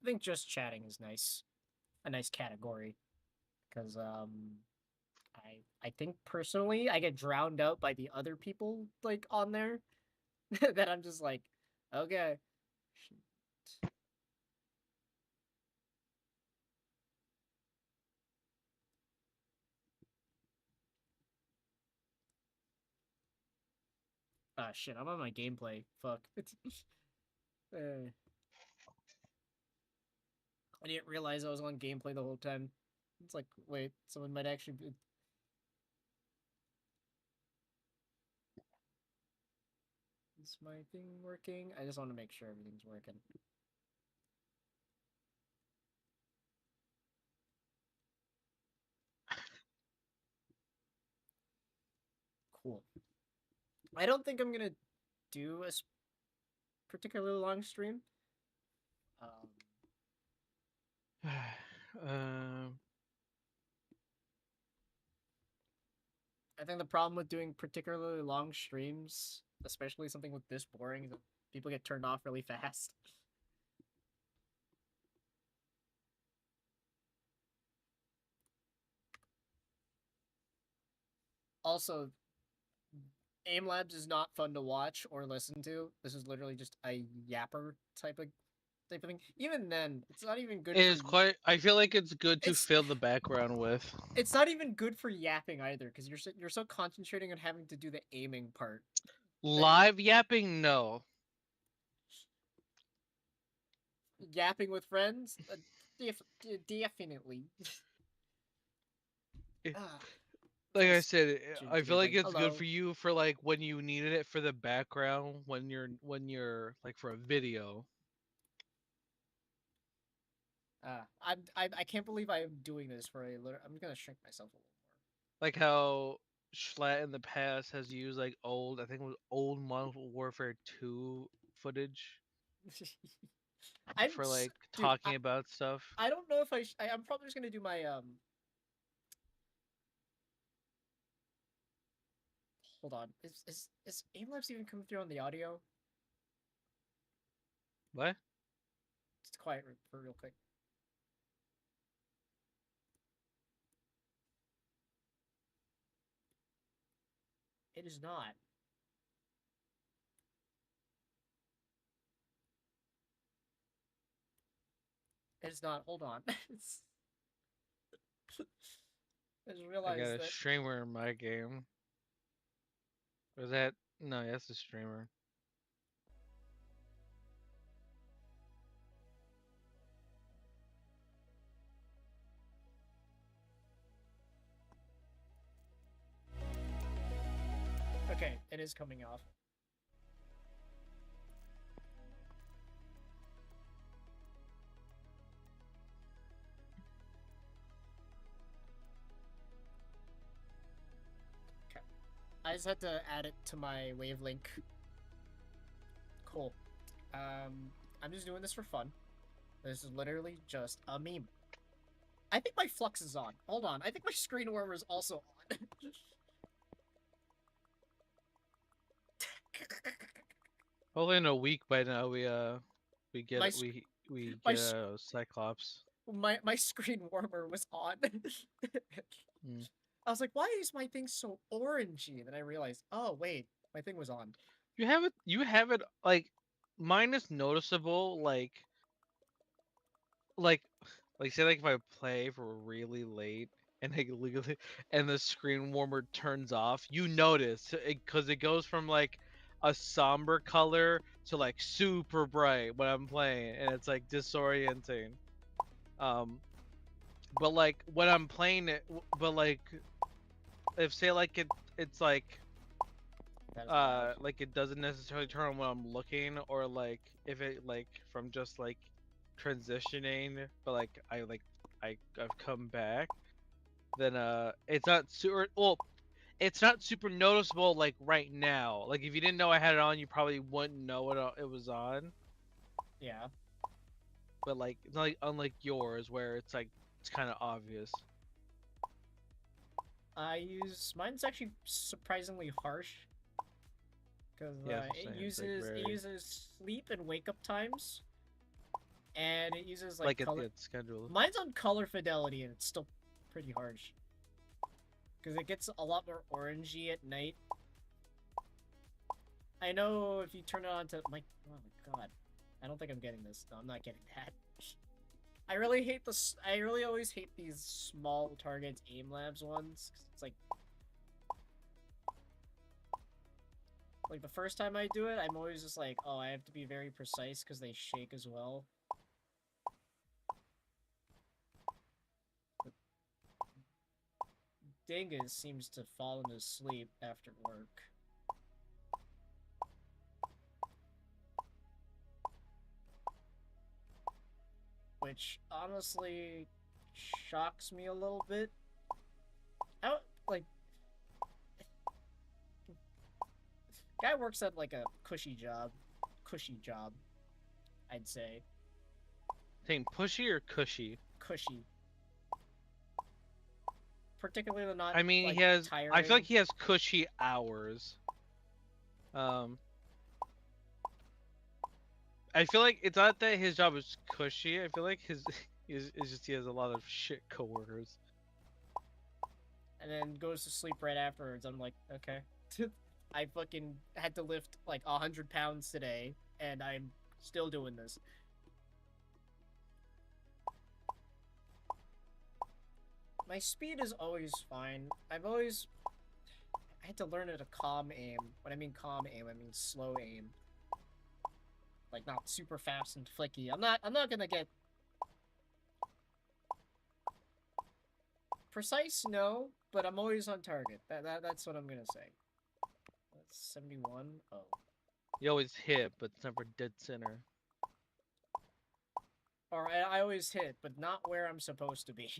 I think just chatting is nice. A nice category. Because, I think personally I get drowned out by the other people, like, on there. That I'm just like, okay. Ah, shit, I'm on my gameplay. Fuck. uh, I didn't realize I was on gameplay the whole time. It's like, wait, someone might actually be... Is my thing working? I just want to make sure everything's working. Cool. I don't think I'm gonna do a particularly long stream. Um, um, I think the problem with doing particularly long streams, especially something with this boring, is that people get turned off really fast. Also, Aimlabs is not fun to watch or listen to. This is literally just a yapper type of thing. Even then, it's not even good it for is quite. I feel like it's good to it's fill the background with. it's not even good for yapping either because you're so concentrating on having to do the aiming part that you're Live yapping, no. yapping with friends. Definitely. Eh, Ah, Like I test said, Jin I feel like gaming. it's good Hello. for you for like when you needed it for the background when you're like for a video. I can't believe I am doing this for a. I'm gonna shrink myself a little Like how Schlatt in the past has used like old, I think it was old Modern Warfare 2 footage more. I'm for like dude. talking about stuff. I don't know if I'm probably just gonna do my Hold on. Is Aimlabs even coming through on the audio? What? Just quiet for real quick. It is not. It is not. Hold on. I just I got realized a that. streamer in my game. Was that? No, that's a streamer. Okay, it is coming off. Okay. I just had to add it to my wavelink. Cool. I'm just doing this for fun. This is literally just a meme. I think my flux is on. Hold on. I think my screen warmer is also on. Hopefully in a week by now we my get we my get a Cyclops. my screen warmer was on. Mm. I was like, why is my thing so orangey? And then I realized, oh wait, my thing was on. You have it like mine is noticeable like like say like if I play for really late and like legally and the screen warmer turns off, you notice because it goes from like a somber color to like super bright when I'm playing and it's like disorienting. Um but like when I'm playing it but like if say like it's That is loud. like it doesn't necessarily turn on when I'm looking or like if it like from just like transitioning but I've come back then it's not super well it's not super noticeable like right now like if you didn't know I had it on you probably wouldn't know it was on Yeah. but like it's not like unlike yours where it's like it's kind of obvious. I use mine's actually surprisingly harsh because Yeah, it's the it same. It's like uses it very uses sleep and wake up times. and it uses like Like color. it's scheduled. Mine's on color fidelity, and it's still pretty harsh because it gets a lot more orangey at night. I know if you turn it on to my. Oh my god, I don't think I'm getting this. No, I'm not getting that. I really hate this. I really always hate these small targets, Aimlabs ones. 'Cause it's like the first time I do it, I'm always just like, oh, I have to be very precise because they shake as well. But Dingus seems to fall into sleep after work. Which honestly shocks me a little bit. I don't, like, guy works at like a cushy job, I'd say. Saying pushy or cushy? Cushy. Particularly not I mean, like he has. I feel like tiring. he has cushy hours. Um, I feel like it's not that his job is cushy. I feel like his is just he has a lot of shit coworkers. And then goes to sleep right afterwards. I'm like, okay. I fucking had to lift like 100 pounds today, and I'm still doing this. My speed is always fine. I had to learn how to calm aim. When I mean calm aim, I mean slow aim. Like not super fast and flicky. I'm not gonna get precise, no, but I'm always on target. That's what I'm gonna say. That's 71. Oh. You always hit, but it's never dead center. Or I always hit, but not where I'm supposed to be.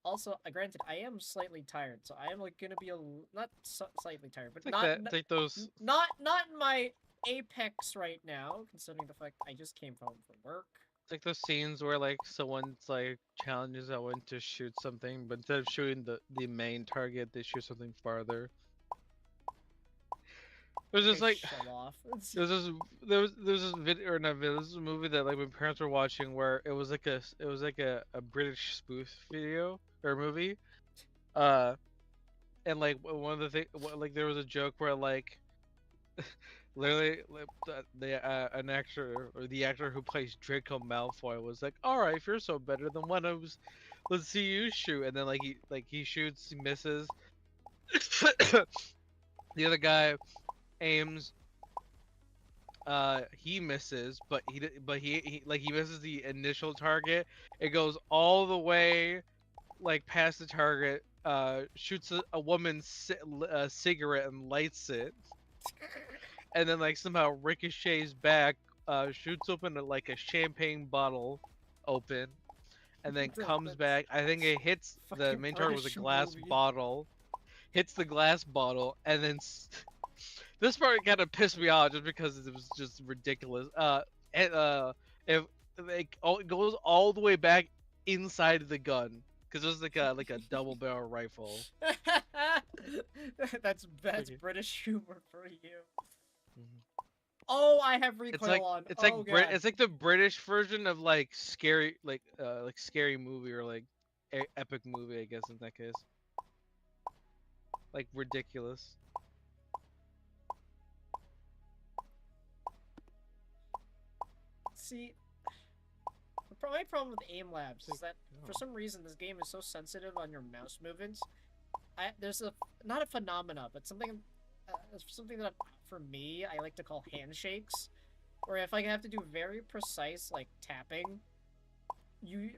Also, granted, I am slightly tired, so I am like gonna be not slightly tired, but It's like that. It's like those. not in my apex right now, considering the fact I just came home from work. It's like those scenes where like someone's like challenges someone to shoot something, but instead of shooting the main target, they shoot something farther. There's Okay, just like shut off. there's this video or not video. This is a movie that like my parents were watching where it was like a British spoof video or movie. Uh, and like one of the thing like there was a joke where like literally like, an actor or the actor who plays Draco Malfoy was like, all right, if you're so better than one of us, let's see you shoot. And then like he shoots, he misses. The other guy aims, he misses, but he misses the initial target. It goes all the way like past the target, shoots a woman's cigarette and lights it, and then like somehow ricochets back, shoots open like a champagne bottle open, and then comes That's back. I think it hits the fucking main target was a British glass movie. bottle, hits the glass bottle, and then this part kind of pissed me off just because it was just ridiculous. And, if like it goes all the way back inside the gun because it was like a double barrel rifle. That's Okay. British humor for you. Mhm. Oh, I have recoil on. Oh god. It's like the British version of like scary like scary movie or like epic movie, I guess in that case. Like ridiculous. See, my problem with Aimlabs It's is like, that for oh. some reason this game is so sensitive on your mouse movements. There's a not a phenomena, but something that for me I like to call handshakes, where if I have to do very precise like tapping,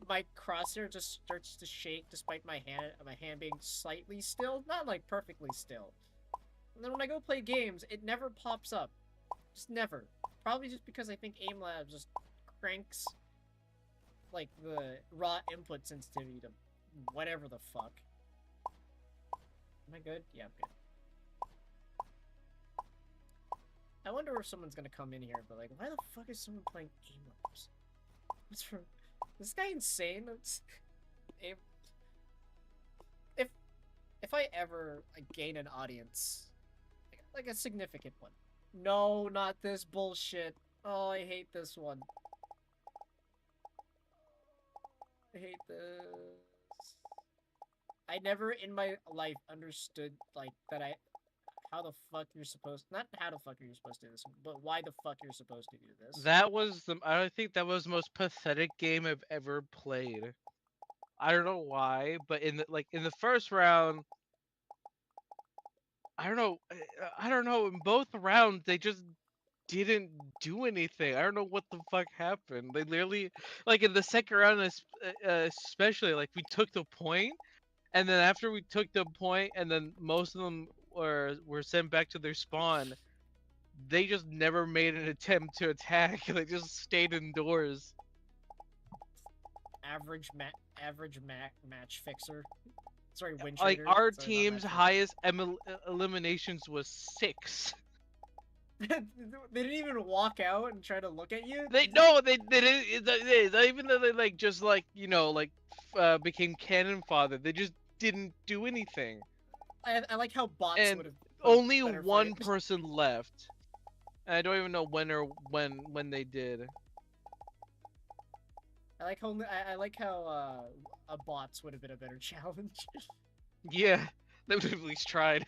my crosshair just starts to shake despite my hand being slightly still, not like perfectly still. And then when I go play games, it never pops up, just never. Probably just because I think Aimlabs just cranks like the raw input sensitivity to whatever the fuck. Am I good? Yeah, I'm good. I wonder if someone's gonna come in here and be like, why the fuck is someone playing Aimlabs? What's from this guy insane? Aim if if I ever gain an audience, like a significant one. No, not this bullshit. Oh, I hate this one. I hate this. I never in my life understood like that how the fuck you're supposed not how the fuck are you supposed to do this, but why the fuck you're supposed to do this. That was the I think that was the most pathetic game I've ever played. I don't know why, but in the first round, I don't know, I don't know. In both rounds, they just didn't do anything. I don't know what the fuck happened. They literally, like in the second round, especially, like we took the point, and then after we took the point, and then most of them were sent back to their spawn. They just never made an attempt to attack. They just stayed indoors. Average match fixer. Sorry, win Like trader. our Sorry, not team's match fixer. highest eliminations was 6. They didn't even walk out and try to look at you. They no, they didn't. Not even though they like just like like became cannon fodder. They just didn't do anything. I like how bots And would have put up only a better fight. one person left. And I don't even know when they did. I like how a bots would have been a better challenge. Yeah, they would have at least tried.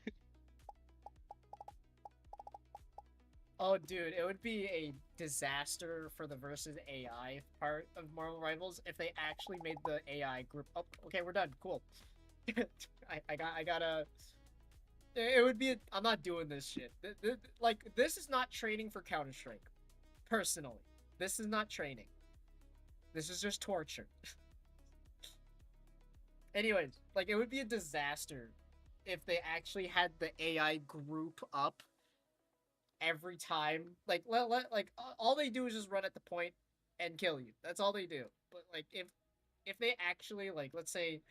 Oh, dude, it would be a disaster for the versus AI part of Marvel Rivals if they actually made the AI group. Oh, okay, we're done. Cool. I gotta. It would be. I'm not doing this shit. Like, this is not training for Counter Strike. Personally, this is not training. This is just torture. Anyways, like, it would be a disaster if they actually had the AI group up every time. Like, like all they do is just run at the point and kill you. That's all they do. But like, if they actually, like, let's say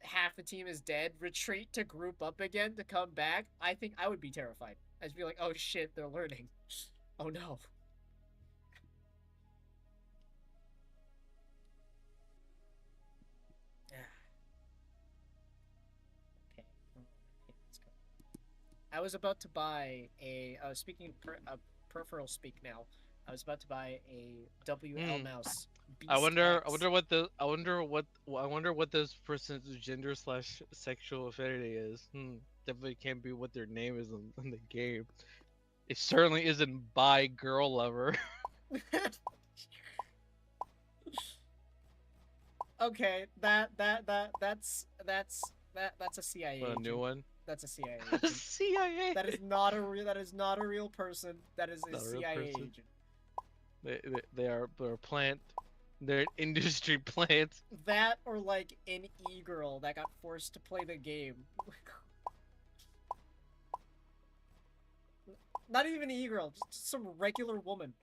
half the team is dead, retreat to group up again to come back, I think I would be terrified. I'd be like, oh shit, they're learning. Oh no. Okay. Let's go. I was about to buy a. Speaking peripheral speak now. I was about to buy a WL Hmm. mouse. I Beast wonder. I X. wonder what the. I wonder what this person's gender slash sexual affinity is. Definitely can't be what their name is in the game. It certainly isn't bi girl lover. Okay, that's a CIA What, a new agent. one? That's a CIA agent. CIA. That is not a real person. That is a Not a real CIA person. agent. They're a plant. They're an industry plant. That or like an e-girl that got forced to play the game. Not even an e-girl, just some regular woman.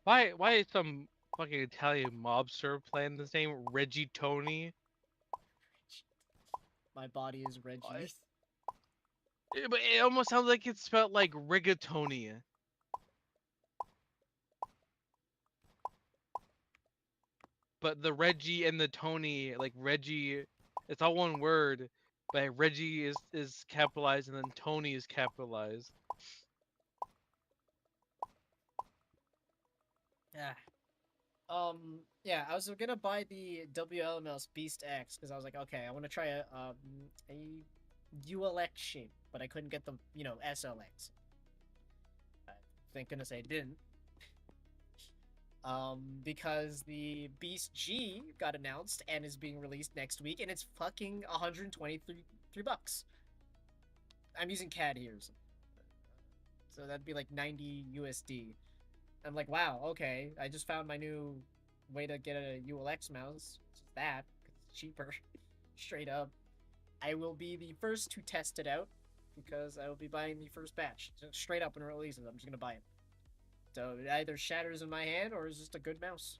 Why is some fucking Italian mobster playing this name Reggie Tony? My body is Reggie. But it almost sounds like it's spelled like rigatoni. But the Reggie and the Tony, like Reggie, it's all one word. But Reggie is capitalized and then Tony is capitalized. Yeah. Yeah, I was gonna buy the WLMS Beast X because I was like, okay, I want to try a ULX shape, but I couldn't get the SLX. Thank goodness I didn't. Because the Beast G got announced and is being released next week, and it's fucking 123 bucks. I'm using CAD here, so that'd be like 90 USD. I'm like, wow, okay, I just found my new way to get a ULX mouse. It's that. It's cheaper. Straight up. I will be the first to test it out because I will be buying the first batch. So straight up when it releases, I'm just gonna buy it. So it either shatters in my hand or is just a good mouse.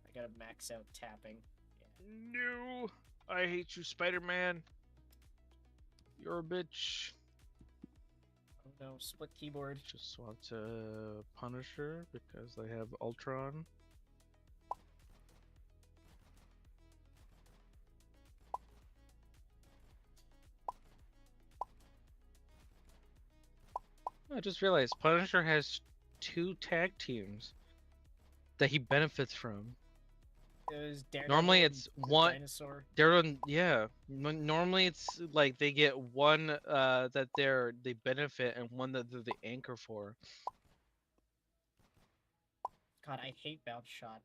I gotta max out tapping. Yeah. No, I hate you, Spider-Man. You're a bitch. Oh no, split keyboard. Just want to Punisher because they have Ultron. I just realized Punisher has 2 tag teams that he benefits from. It was Normally Daredevil and it's the one. dinosaur. They're on, yeah. Normally it's like they get one that they benefit and one that they're the anchor for. God, I hate bounce shot.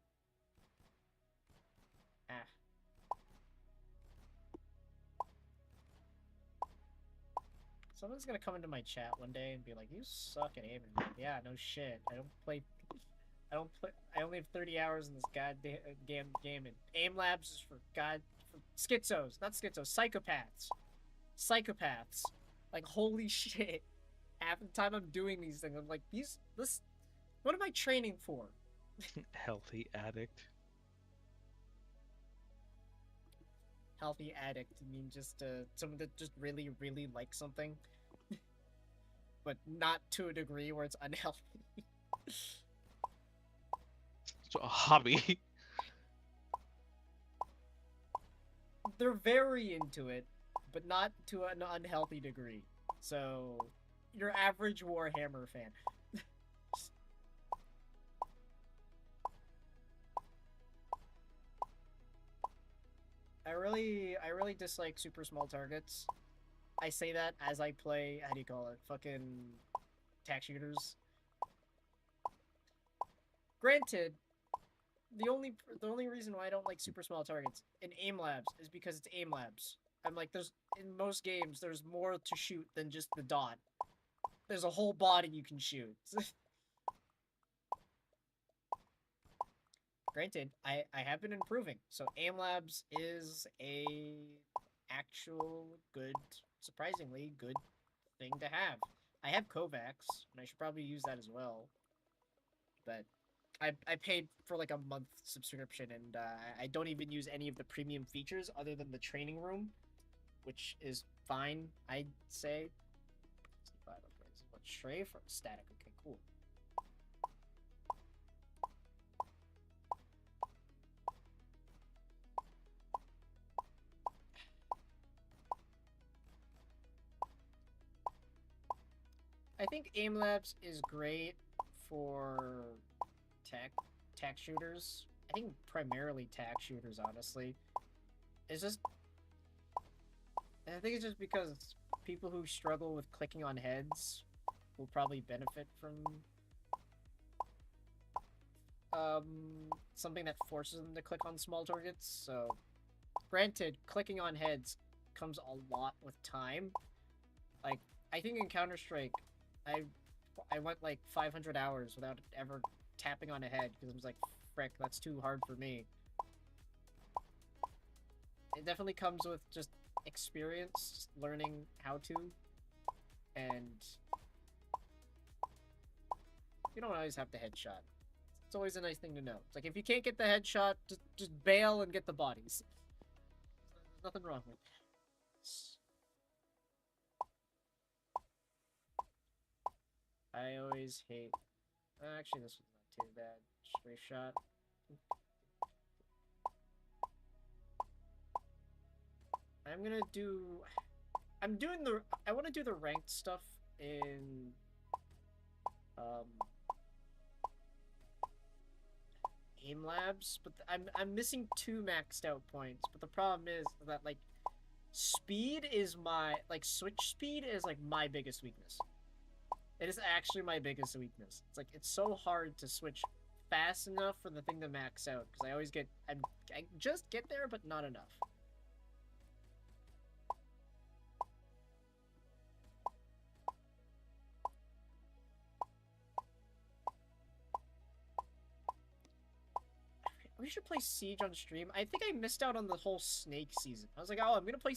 Ah. Someone's gonna come into my chat one day and be like, "You suck at aiming." Like, yeah, no shit. I don't play. I don't play. I only have 30 hours in this goddamn game. And Aimlabs is for for schizos, not schizos, psychopaths. Psychopaths. Like, holy shit. Half the time I'm doing these things, I'm like, this. What am I training for? Healthy addict. Healthy addict. I mean, just someone that just really, really likes something, but not to a degree where it's unhealthy. So a hobby. They're very into it, but not to an unhealthy degree. So, your average Warhammer fan. I really dislike super small targets. I say that as I play, how do you call it? Fucking tack shooters. Granted, the only reason why I don't like super small targets in Aimlabs is because it's Aimlabs. I'm like, there's in most games there's more to shoot than just the dot. There's a whole body you can shoot. Granted, I have been improving. So Aimlabs is a actual good, surprisingly good thing to have. I have Kovacs, and I should probably use that as well. But I paid for like a month subscription, and I don't even use any of the premium features other than the training room, which is fine, I'd say. 65 upgrades. What, strafe or static? Okay, cool. I think Aimlabs is great for tack shooters. I think primarily tack shooters, honestly. It's just, I think it's just because people who struggle with clicking on heads will probably benefit from something that forces them to click on small targets. So, granted, clicking on heads comes a lot with time. Like, I think in Counter-Strike, I went like 500 hours without ever tapping on a head because I was like, frick, that's too hard for me. It definitely comes with just experience, just learning how to, and you don't always have to headshot. It's always a nice thing to know. It's like if you can't get the headshot, just bail and get the bodies. There's nothing wrong with it. I always hate. Actually, this was not too bad. Stray shot. I'm gonna do. I'm doing the. I want to do the ranked stuff in. Aimlabs, but I'm missing 2 maxed out points. But the problem is that like, speed is my switch speed is like my biggest weakness. It is actually my biggest weakness. It's like it's so hard to switch fast enough for the thing to max out because I always get I just get there but not enough. We should play Siege on stream. I think I missed out on the whole Snake season. I was like, oh, I'm gonna play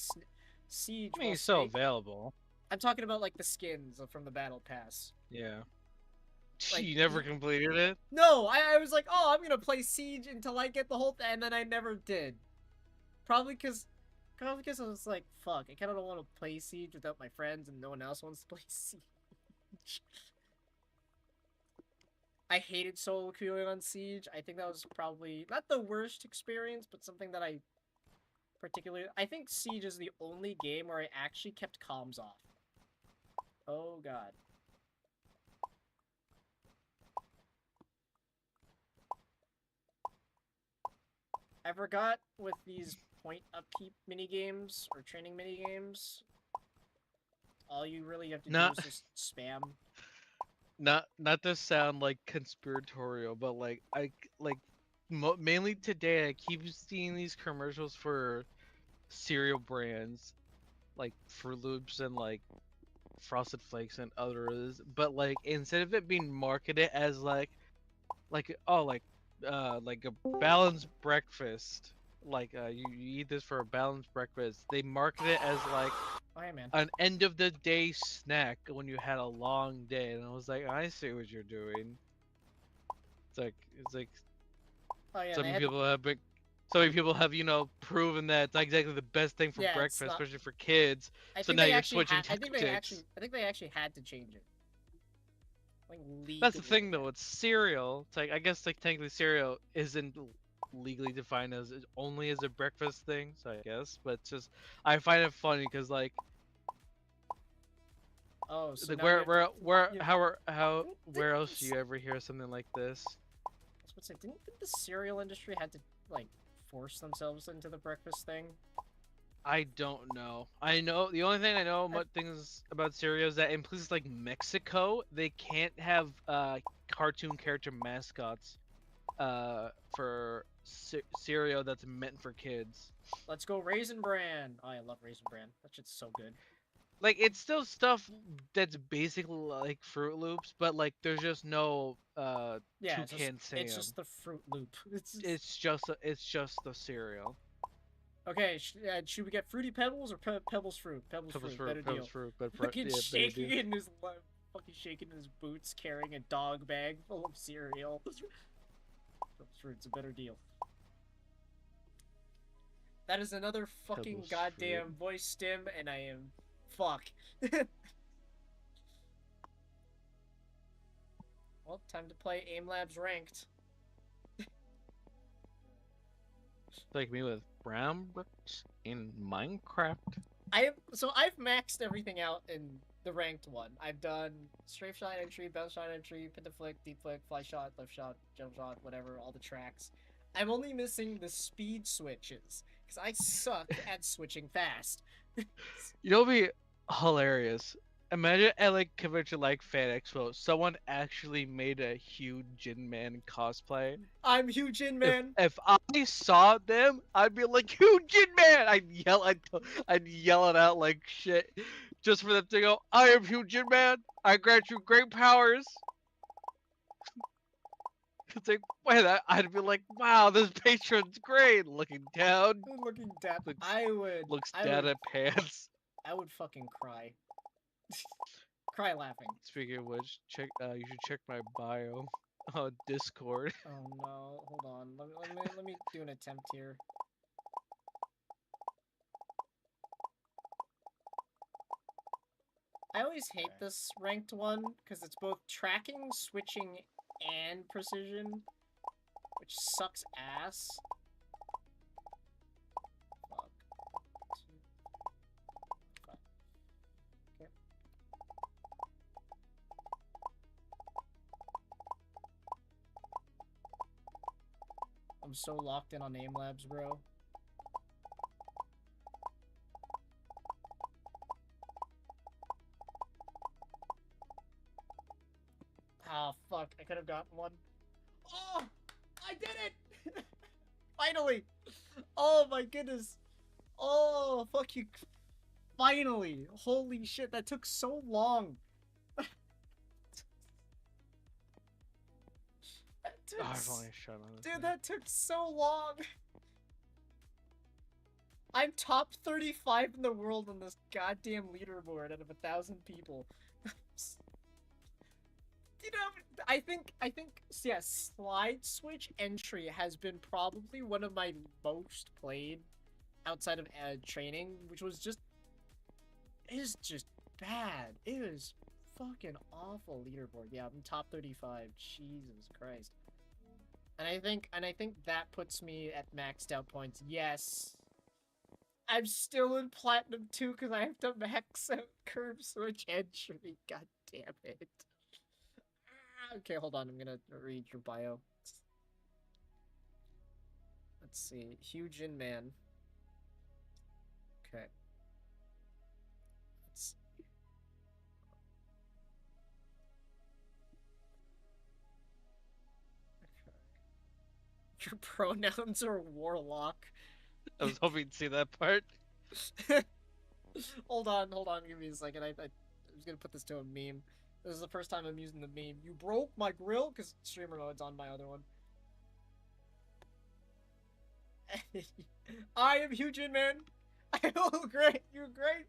Siege. I mean, While it's still Snake... available. I'm talking about like the skins from the battle pass. Yeah. Like, You never completed it? no, I was like, oh, I'm gonna play Siege until I get the whole thing, and then I never did. Probably because I was like, fuck, I kind of don't want to play Siege without my friends, and no one else wants to play Siege. I hated solo queuing on Siege. I think that was probably not the worst experience, but something that I particularly... I think Siege is the only game where I actually kept comms off. Oh, God. I forgot with these point upkeep mini games or training mini games, all you really have to do Not is just spam. not to sound like conspiratorial, but like mainly today I keep seeing these commercials for cereal brands like Fruit Loops and like Frosted Flakes and others, but like instead of it being marketed as like a balanced breakfast, like you eat this for a balanced breakfast, they market it as like Oh hey man. an end of the day snack when you had a long day, and I was like, I see what you're doing. It's like Oh yeah, so they many had. people have been so many people have proven that it's not exactly the best thing for Yeah, it's breakfast, not. especially for kids. I So think now they you're actually switching had. tactics. I think they actually had to change it. Like That's the legally, thing they had. though. It's cereal. It's like I guess like technically cereal isn't legally defined as only as a breakfast thing. So I guess, but it's just I find it funny because Oh, so like now you have to. You, how didn't where else do this, you ever hear something like this? I was about to say, didn't the cereal industry had to like force themselves into the breakfast thing? I don't know. I know the only thing I know I, about things about cereal is that in places like Mexico, they can't have cartoon character mascots for cereal that's meant for kids. let's go Raisin Bran. Oh, I love Raisin Bran. That shit's so good. Like it's still stuff that's basically like Fruit Loops, but like there's just no Yeah, Toucan it's Sam. just the Fruit Loop. It's just It's just the cereal. okay. Should we get Fruity Pebbles or Pebbles Fruit? Pebbles Fruit, better Pebbles deal. fruit, but Fucking yeah, better shaking do. in his fucking shaking in his boots, carrying a dog bag full of cereal. Pebbles Fruit's a better deal. That is another fucking Pebbles fruit. goddamn voice stim, and I am fuck. Well, time to play Aimlabs ranked. Like me with brown bricks in Minecraft. I've maxed everything out in the ranked one. I've done strafe shot entry, bounce shot entry, pin to flick, deep flick, fly shot, left shot, jump shot, whatever, all the tracks. I'm only missing the speed switches because I suck at switching fast. You know, what'd be hilarious. Imagine at like convention like Fan Expo, someone actually made a huge Jin Man cosplay. I'm huge in If man. if I saw them, I'd be like, "Huge Jin Man!" I'd yell it out like shit, just for them to go, "I am huge Jin Man. I grant you great powers." It's like, wait, I'd be like, "Wow, this patron's great." Looking down, Looking down, looks looks I down would, at pants. I would fucking cry, cry laughing. Speaking of which, you should check my bio on Discord. Oh no, hold on. Let me do an attempt here. I always hate this ranked one because it's both tracking, switching, and precision, which sucks ass. Fuck. Okay. I'm so locked in on Aimlabs, bro. Ah, fuck. I could have gotten one. Oh! I did it! Finally! Oh my goodness. Oh, fuck you. Finally. Holy shit, that took so long. That took Oh, I've only shot on this Dude, thing. that took so long. I'm top 35 in the world on this goddamn leaderboard out of 1,000 people. You know, yeah, slide switch entry has been probably one of my most played outside of training, which was just it is just bad. It is fucking awful leaderboard. Yeah, I'm top 35. Jesus Christ. And I think that puts me at maxed out points. Yes. I'm still in platinum 2 because I have to max out curve switch entry. God damn it. Okay, hold on. I'm gonna read your bio. Let's see. Huge in man. Okay. Let's... Okay. Your pronouns are warlock. I was hoping to see that part. Hold on, give me a second. I was gonna put this to a meme. This is the first time I'm using the meme. You broke my grill? Because streamer mode's on my other one. I am huge in man. I oh great, you're great.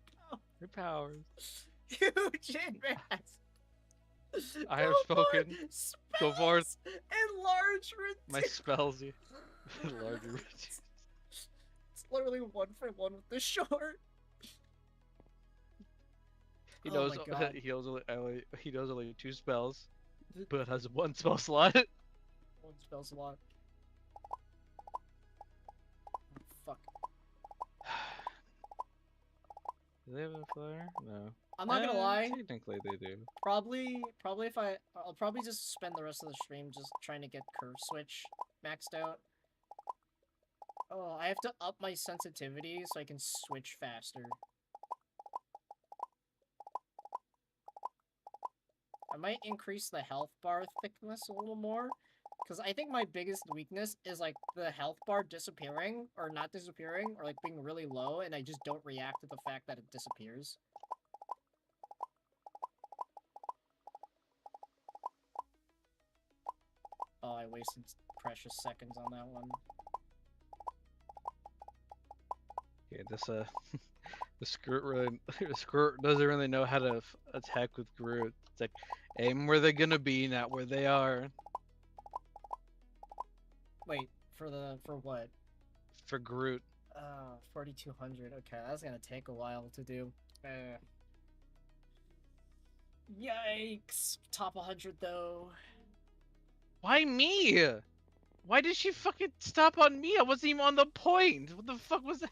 Your powers. Huge in man. I have spoken. Go forth. Enlarge My spells. Larger. It's literally 1-for-1 with the short. He Oh knows. my God. He knows only 2 spells, but has 1 spell slot. 1 spell slot. Fuck. Do they have a flare? No. I'm not gonna lie. Technically, they do. Probably if I'll probably just spend the rest of the stream just trying to get curve switch maxed out. Oh, I have to up my sensitivity so I can switch faster. I might increase the health bar thickness a little more. Because I think my biggest weakness is, like, the health bar disappearing, or not disappearing, or, like, being really low, and I just don't react to the fact that it disappears. Oh, I wasted precious seconds on that one. Yeah, this the Squirt doesn't really know how to attack with Groot. It's like, aim where they're gonna be, not where they are. Wait, for what? For Groot. 4200. Okay, that's gonna take a while to do. Yikes! Top 100 though. Why me? Why did she fucking stop on me? I wasn't even on the point. What the fuck was that?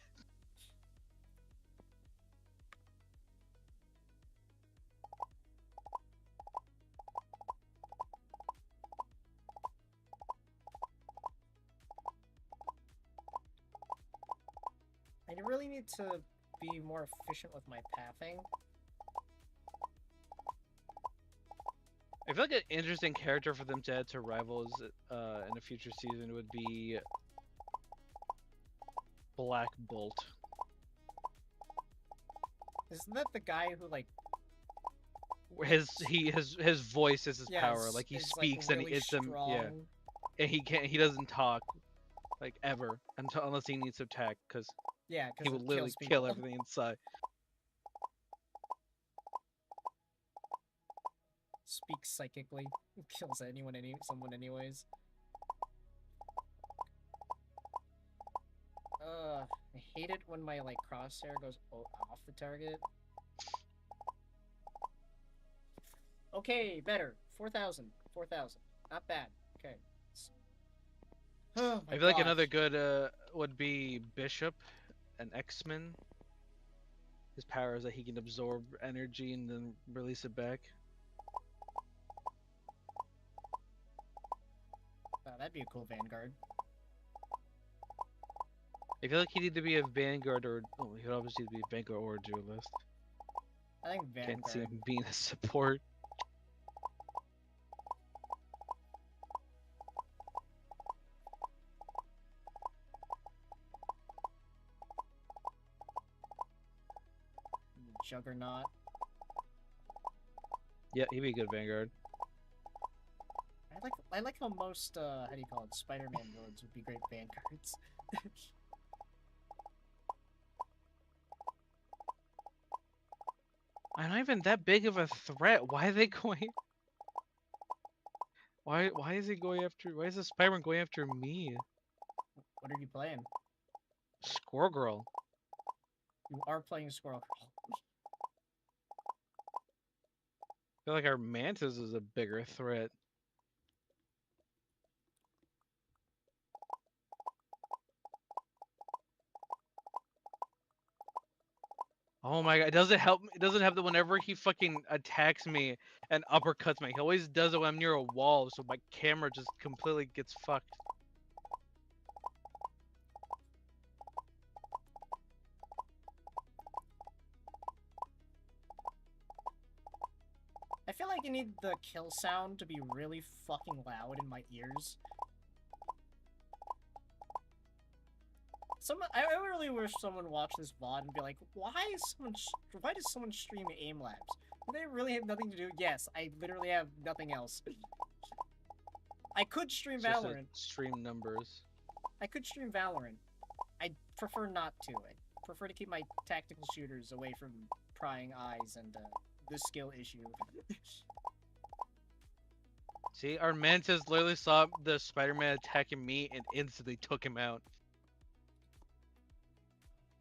I really need to be more efficient with my pathing. I feel like an interesting character for them to add to Rivals in a future season would be Black Bolt. Isn't that the guy who, like... His voice is his power. Like, he speaks, like, really and it's him. Yeah, and he doesn't talk like ever unless he needs to attack, because yeah, he will literally kill everything inside. Speaks psychically. Kills someone anyways. I hate it when my, like, crosshair goes off the target. Okay, better. 4,000. 4,000. Not bad. Okay. Oh, I feel like another good would be Bishop, an X-Men. His power is that he can absorb energy and then release it back. That'd be a cool Vanguard. I feel like he'd either be a Vanguard or he'd obviously be a Vanguard or a duelist. I think Vanguard. Can't see him being a support. Juggernaut. Yeah, he'd be a good Vanguard. I like how most how do you call it, Spider-Man villains would be great Vanguards. I'm not even that big of a threat. Why are they going? Why is he going after? Why is the Spider-Man going after me? What are you playing? Squirrel Girl. You are playing Squirrel Girl. I feel like our Mantis is a bigger threat. Oh my god, it doesn't help. It doesn't help that whenever he fucking attacks me and uppercuts me, he always does it when I'm near a wall, so my camera just completely gets fucked. feel like you need the kill sound to be really fucking loud in my ears. I really wish someone watched this VOD and be like, why does someone stream Aimlabs? Do they really have nothing to do? Yes, I literally have nothing else. I could stream It's just a Valorant. stream numbers. I could stream Valorant. I prefer not to. I prefer to keep my tactical shooters away from prying eyes and the skill issue. See, our mantis literally saw the Spider-Man attacking me and instantly took him out.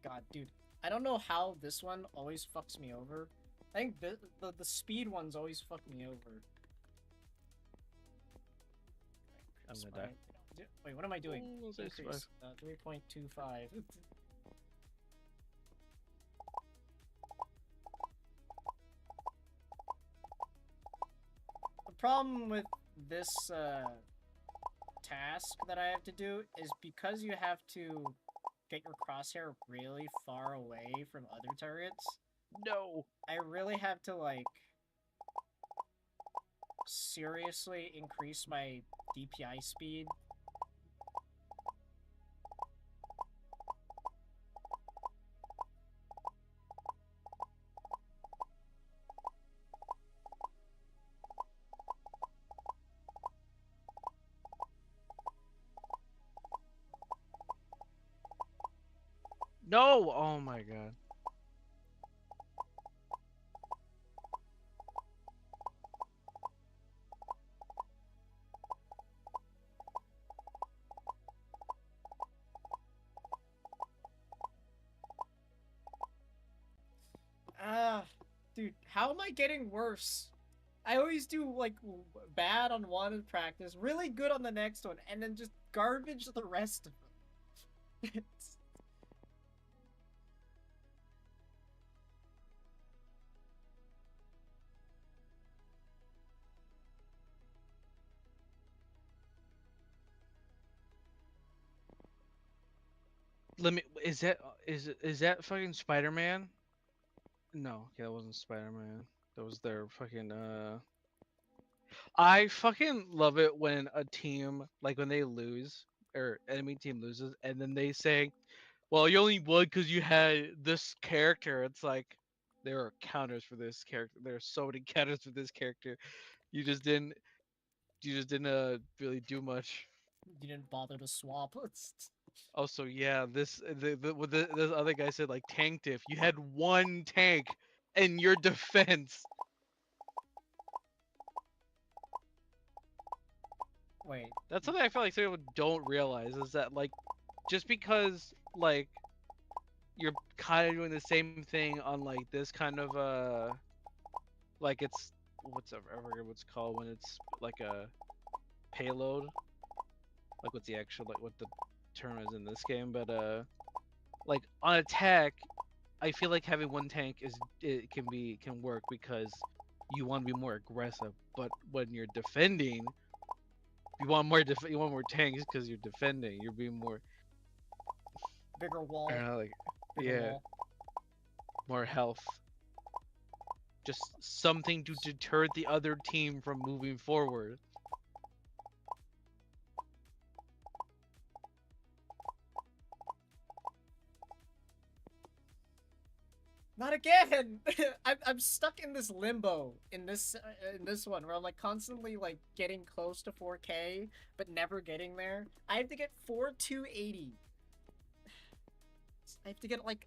God, dude. I don't know how this one always fucks me over. I think the speed ones always fuck me over. I'm gonna die. Wait, what am I doing? Oh, Increase 3.25. The problem with this task that I have to do is because you have to get your crosshair really far away from other turrets. No. I really have to like seriously increase my DPI speed. No! Oh my god. Dude, how am I getting worse? I always do like bad on one in practice, really good on the next one, and then just garbage the rest of them. Let me. Is that fucking Spider-Man? No, yeah, that wasn't Spider-Man. That was their fucking I fucking love it when a team, like when they lose or enemy team loses, and then they say, "Well, you only won because you had this character." It's like there are counters for this character. There are so many counters for this character. You just didn't. You just didn't really do much. You didn't bother to swap. Also, yeah, this other guy said like tank diff. You had one tank in your defense. Wait. That's something I feel like some people don't realize is that like just because like you're kind of doing the same thing on like this kind of like it's what's called when it's like a payload, like what's the actual like what the term is in this game, but like on attack I feel like having one tank can work because you want to be more aggressive, but when you're defending you want more tanks because you're defending, you're being more Bigger wall. like Bigger yeah, wall. more health. Just something to deter the other team from moving forward. Not again! I'm stuck in this limbo in this one where I'm like constantly like getting close to 4K but never getting there. I have to get 4280. I have to get like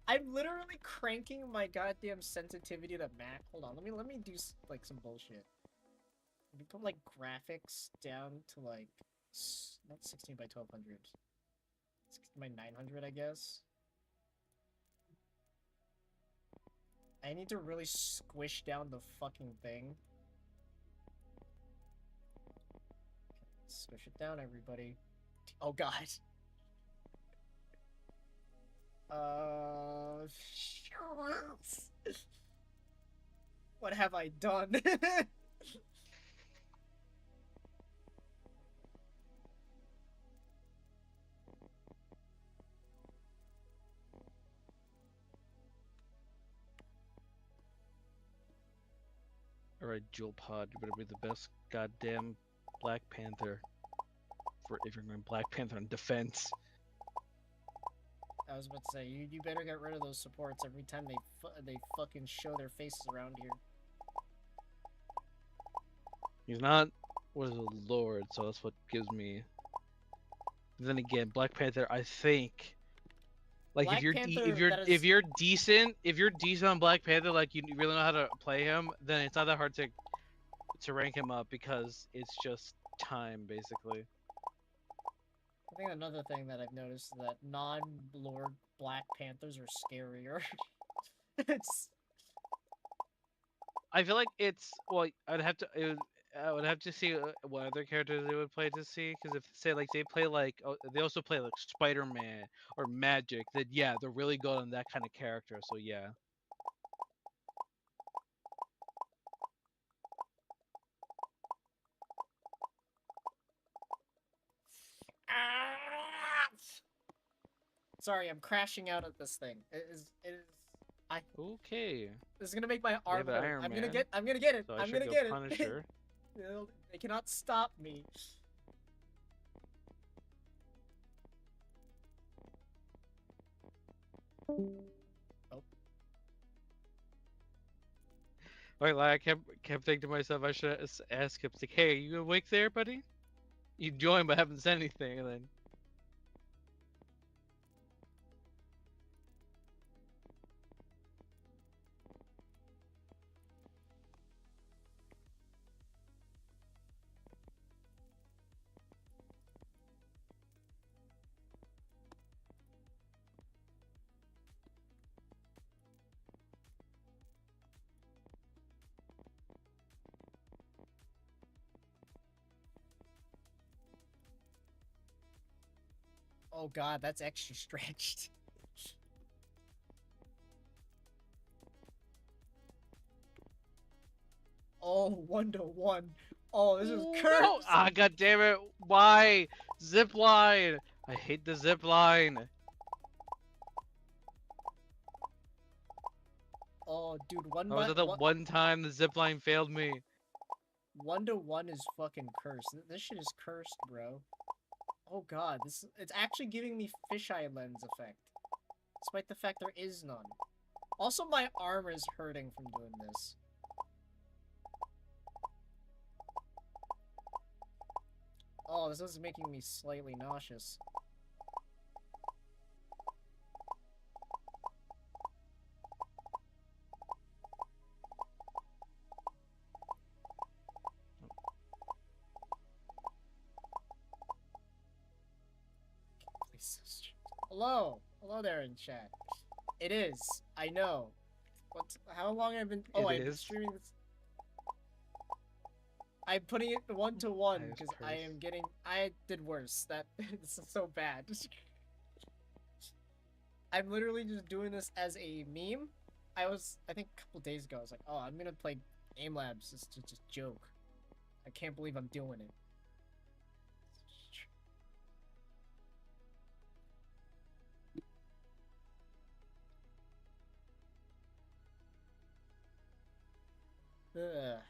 I'm literally cranking my goddamn sensitivity to max. Hold on, let me do like some bullshit. Let me put like graphics down to like not 16 by 1200. 16 by 900, I guess. I need to really squish down the fucking thing. Squish it down, everybody. Oh god. What have I done? Alright, Jewel Pod, you better be the best goddamn Black Panther. For if you're going Black Panther on defense. I was about to say, you better get rid of those supports every time they fucking show their faces around here. He's not what is a lord, so that's what gives me. Then again, Black Panther, I think, like Black Panther, that if is... you're decent on Black Panther, like you really know how to play him, then it's not that hard to rank him up because it's just time basically. I think another thing that I've noticed is that non-Lord Black Panthers are scarier. It's... I feel like it's well, I would have to see what other characters they would play to see because if say like they play like they also play like Spider-Man or Magic, then yeah, they're really good on that kind of character. So yeah. Sorry, I'm crashing out at this thing. It is... I... Okay. This is gonna make my They arm have hurt. Iron I'm Man, gonna get it. so I I'm should gonna go get it. Punisher. They cannot stop me. Oh. Like I kept thinking to myself, I should ask him, like, hey, are you awake there, buddy? You joined but haven't said anything, and then. Oh god, that's extra stretched. Oh, 1-to-1. Oh, this is cursed. No! Ah, god damn it! Why? Zip line! I hate the zip line. Oh, dude, I was at the one time the zip line failed me. 1-to-1 is fucking cursed. This shit is cursed, bro. Oh god, it's actually giving me fisheye lens effect. Despite the fact there is none. Also, my arm is hurting from doing this. Oh, this is making me slightly nauseous. Hello! Hello there in chat. It is. I know. How long have I been... Oh, I've been streaming this... I'm putting it 1-to-1 because I am getting... I did worse. This is so bad. I'm literally just doing this as a meme. I think a couple days ago, I was like, oh, I'm gonna play Aimlabs. It's just a joke. I can't believe I'm doing it. Ugh.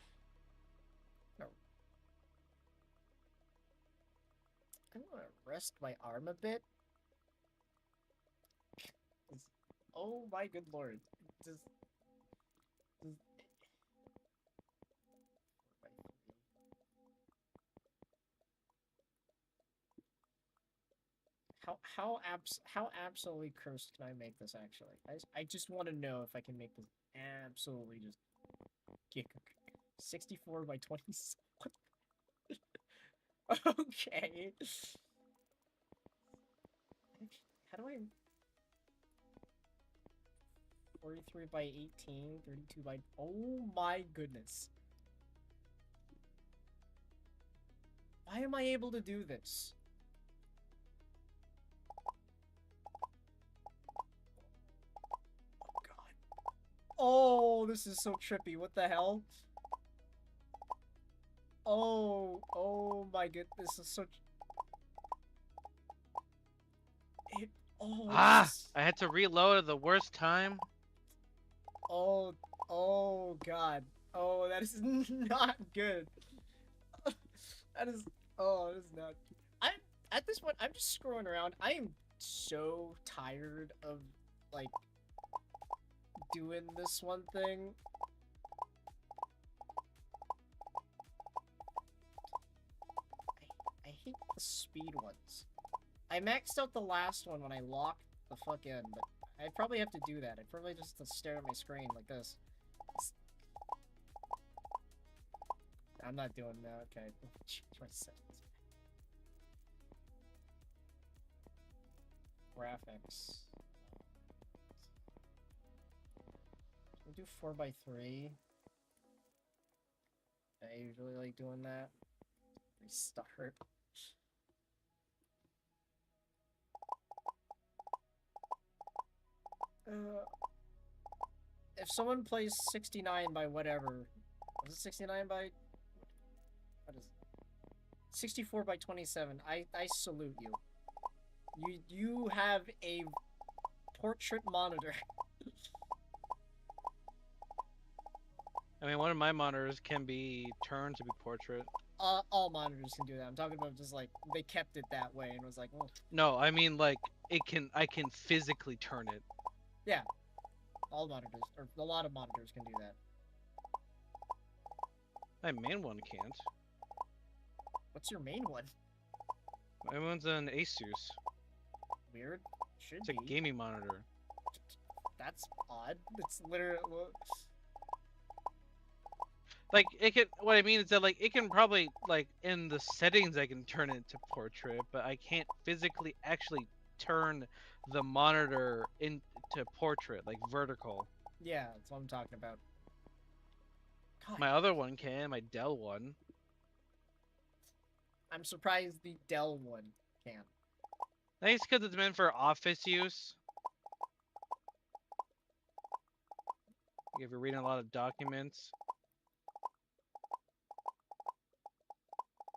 I'm gonna rest my arm a bit. Oh my good lord. How absolutely cursed can I make this actually? I just want to know if I can make this absolutely just kick 64 by 27. Okay. How do I 43 by 18, 32 by... Oh my goodness. Why am I able to do this? Oh god. Oh, this is so trippy. What the hell? Oh my goodness. This is so... Oh, I had to reload at the worst time. Oh god. Oh, that is not good. That is. Oh, that is not. I at this point, I'm just screwing around. I am so tired of like doing this one thing. I hate the speed ones. I maxed out the last one when I locked the fuck in, but I'd probably have to do that. I'd probably just have to stare at my screen like this. I'm not doing that. Okay. Change my settings. Graphics. We'll do 4x3. I usually like doing that. Restart. If someone plays 69 by whatever, was it 69 by? What is it? 64 by 27. I salute you. You have a portrait monitor. I mean, one of my monitors can be turned to be portrait. All monitors can do that. I'm talking about just like they kept it that way and was like, well, No, I mean like I can physically turn it. yeah, all monitors or a lot of monitors can do that. My main one can't. What's your main one? My one's an Asus. Weird. Should It's be. a gaming monitor. That's odd. It's literally. Like it can. What I mean is that like it can probably like in the settings I can turn it to portrait, but I can't physically actually turn the monitor into portrait, like vertical. Yeah, that's what I'm talking about. God, My other one can. My Dell one. I'm surprised the Dell one can. I think it's because it's meant for office use. Like if you're reading a lot of documents.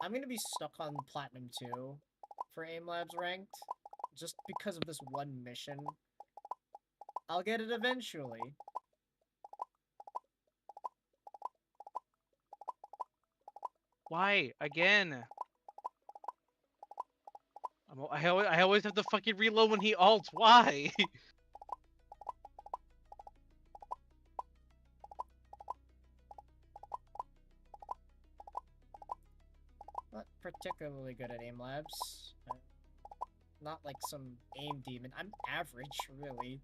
I'm gonna be stuck on Platinum 2 for Aimlabs ranked, just because of this one mission. I'll get it eventually. Why again? I always have to fucking reload when he ults. Why? Not particularly good at Aimlabs. Not like some aim demon. I'm average, really.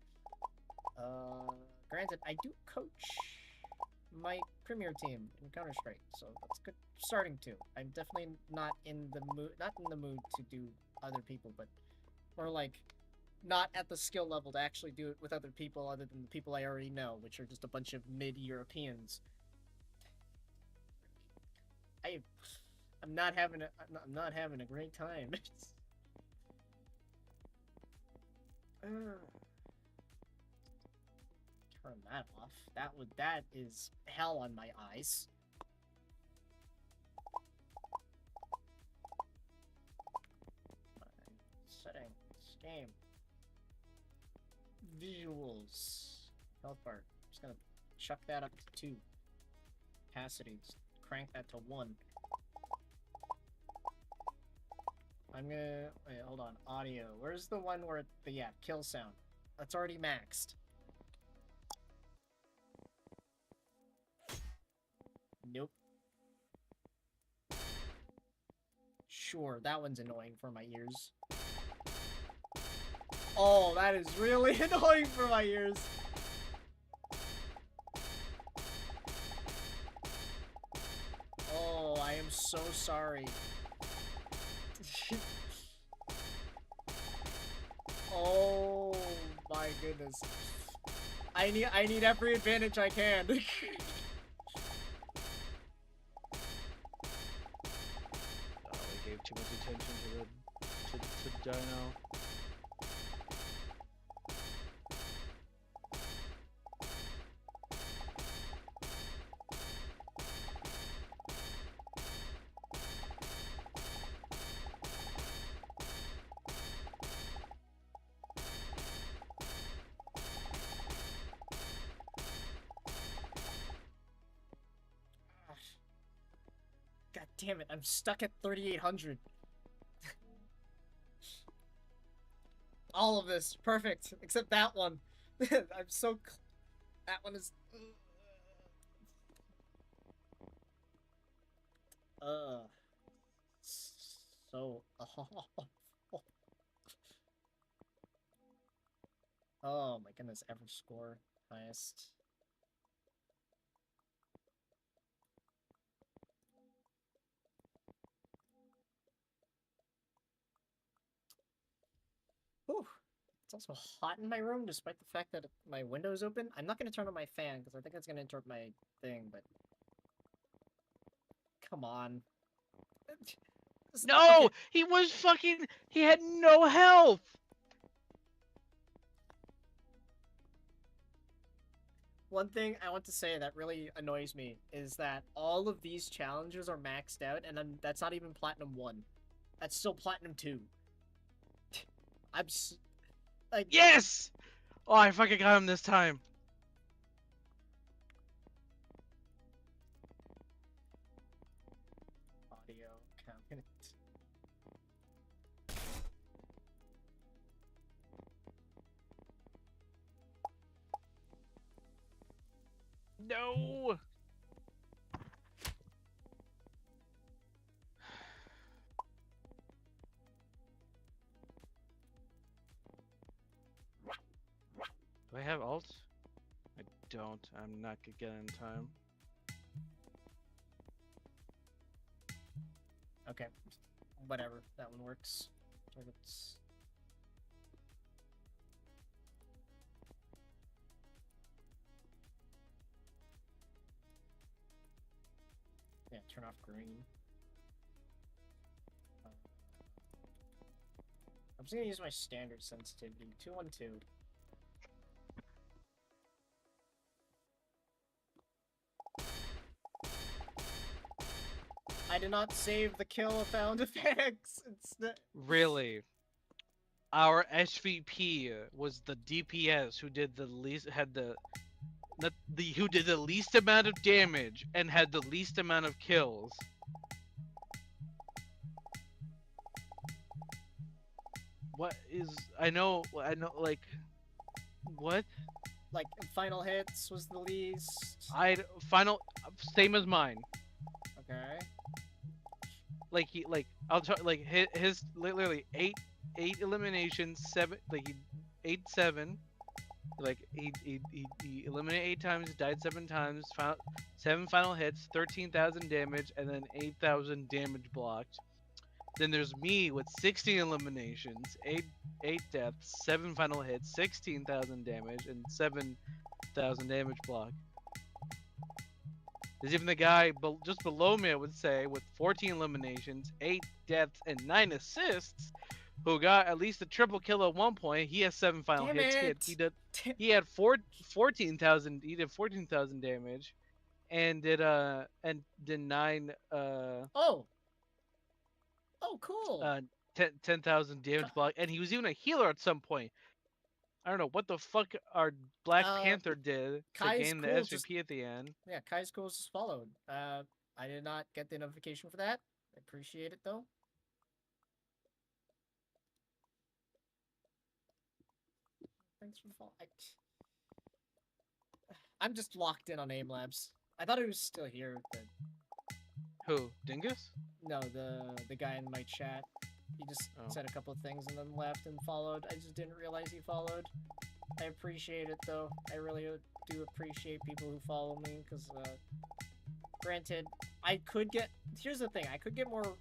Granted, I do coach my premier team in Counter-Strike, so that's good starting to. I'm definitely not in the mood to do other people, but more like not at the skill level to actually do it with other people other than the people I already know, which are just a bunch of mid-Europeans. I'm not having a great time. Turn that off. That is hell on my eyes. Settings, game, visuals, health bar. Just gonna chuck that up to 2. Opacity, just crank that to 1. I'm gonna wait. Hold on. Audio. Where's the one where kill sound? That's already maxed. Nope. Sure, that one's annoying for my ears. Oh, that is really annoying for my ears. Oh, I am so sorry. Oh my goodness. I need every advantage I can. Gave too much attention to Dino. damn it, I'm stuck at 3,800. All of this, perfect, except that one. I'm so... That one is... So... Oh my goodness, ever score highest. Whew. It's also hot in my room, despite the fact that my window's open. I'm not going to turn on my fan, because I think it's going to interrupt my thing, but... Come on. No! Okay. He was fucking... He had no health! One thing I want to say that really annoys me is that all of these challenges are maxed out, and that's not even Platinum 1. That's still Platinum 2. I'm like... Yes! Oh, I fucking got him this time. Audio cabinet. No! Do I have alt? I don't. I'm not gonna get it in time. Okay. Whatever. That one works. Targets. Yeah, turn off green. I'm just gonna use my standard sensitivity. 212. I did not save the kill sound effects. It's the... Really? Our SVP was the DPS who did the least, who did the least amount of damage and had the least amount of kills. What is... I know, like... What? Like, final hits was the least. Final... Same as mine. Okay. Like, I'll try, like, his literally 8 eliminations, 7, like, 8-7. Like, he eliminated 8 times, died 7 times, 7 final hits, 13,000 damage, and then 8,000 damage blocked. Then there's me with 16 eliminations, 8 deaths, 7 final hits, 16,000 damage, and 7,000 damage blocked. There's even the guy just below me, I would say, with 14 eliminations, 8 deaths, and 9 assists, who got at least a triple kill at one point. He has 7 final Damn hits. it! He had 14,000. He did 14,000 damage, and did 9 Oh. Oh, cool. 10,000 damage block, and he was even a healer at some point. I don't know what the fuck our Black Panther did to Kai's gain the cool, SVP at the end. Yeah, Kai's cool just followed. I did not get the notification for that. I appreciate it though. Thanks for the follow. I'm just locked in on Aimlabs. I thought he was still here, but Who? Dingus? no, the guy in my chat. He just said a couple of things and then left and followed. I just didn't realize he followed. I appreciate it though. I really do appreciate people who follow me because, granted, I could get. Here's the thing: I could get more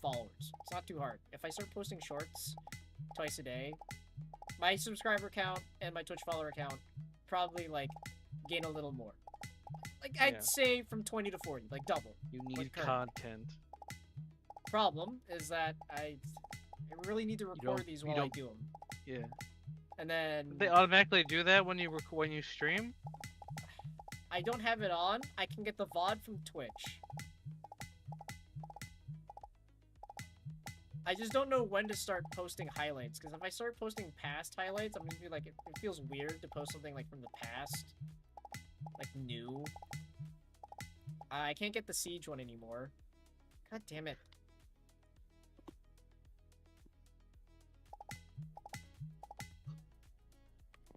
followers. It's not too hard. If I start posting shorts twice a day, my subscriber count and my Twitch follower count probably like gain a little more. Like I'd say from 20 to 40, like double. You need like content. Problem is that I really need to record these while I do them. Yeah. And then They automatically do that when you stream? I don't have it on. I can get the VOD from Twitch. I just don't know when to start posting highlights, because if I start posting past highlights, I'm gonna be like, it feels weird to post something like from the past, like new. I can't get the Siege one anymore. God damn it.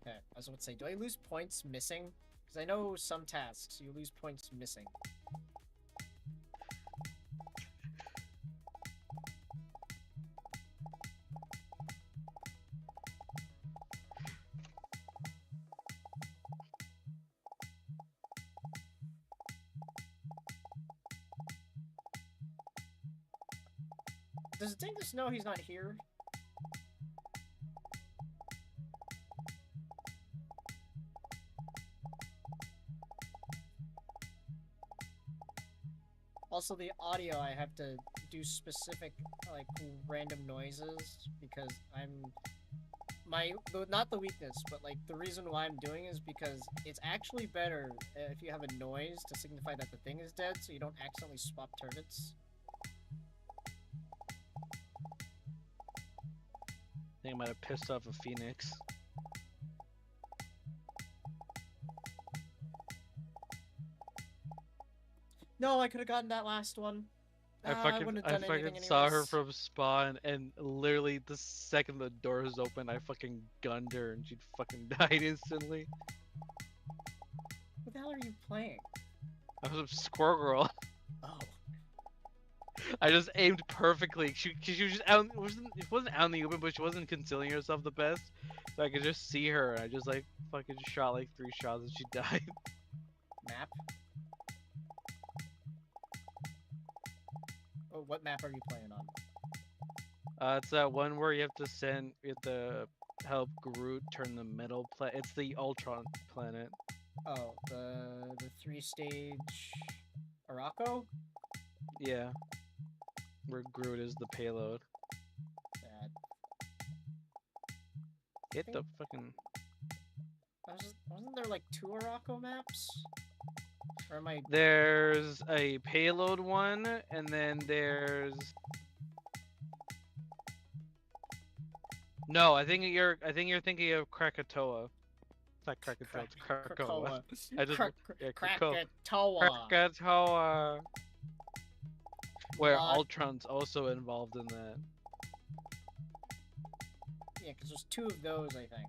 Okay, I was about to say, do I lose points missing? Because I know some tasks, you lose points missing. Does it just know he's not here? Also, the audio, I have to do specific, like, random noises, because not the weakness, but, like, the reason why I'm doing is because it's actually better if you have a noise to signify that the thing is dead, so you don't accidentally swap turrets. I think I might have pissed off a phoenix. No, I could have gotten that last one. I wouldn't have done anything saw her anyways. from spawn, and literally the second the doors open, I fucking gunned her, and she'd fucking died instantly. What the hell are you playing? I was a squirrel girl. Oh. I just aimed perfectly. She was just out. It wasn't out in the open, but she wasn't concealing herself the best, so I could just see her. And I just like fucking shot like 3 shots, and she died. Map? Oh, what map are you playing on? It's that one where you have to help Groot turn the metal planet. It's the Ultron planet. Oh, the 3-stage Araco? Yeah, where Groot is the payload. That Hit the fucking. wasn't there like 2 Araco maps? Or am I? There's a payload one, and then there's. No, I think you're thinking of Krakatoa. It's not Krakatoa, it's Krakoa. I just yeah, Krakatoa. Krakatoa. Where Mod. Ultron's also involved in that. Yeah, because there's 2 of those, I think.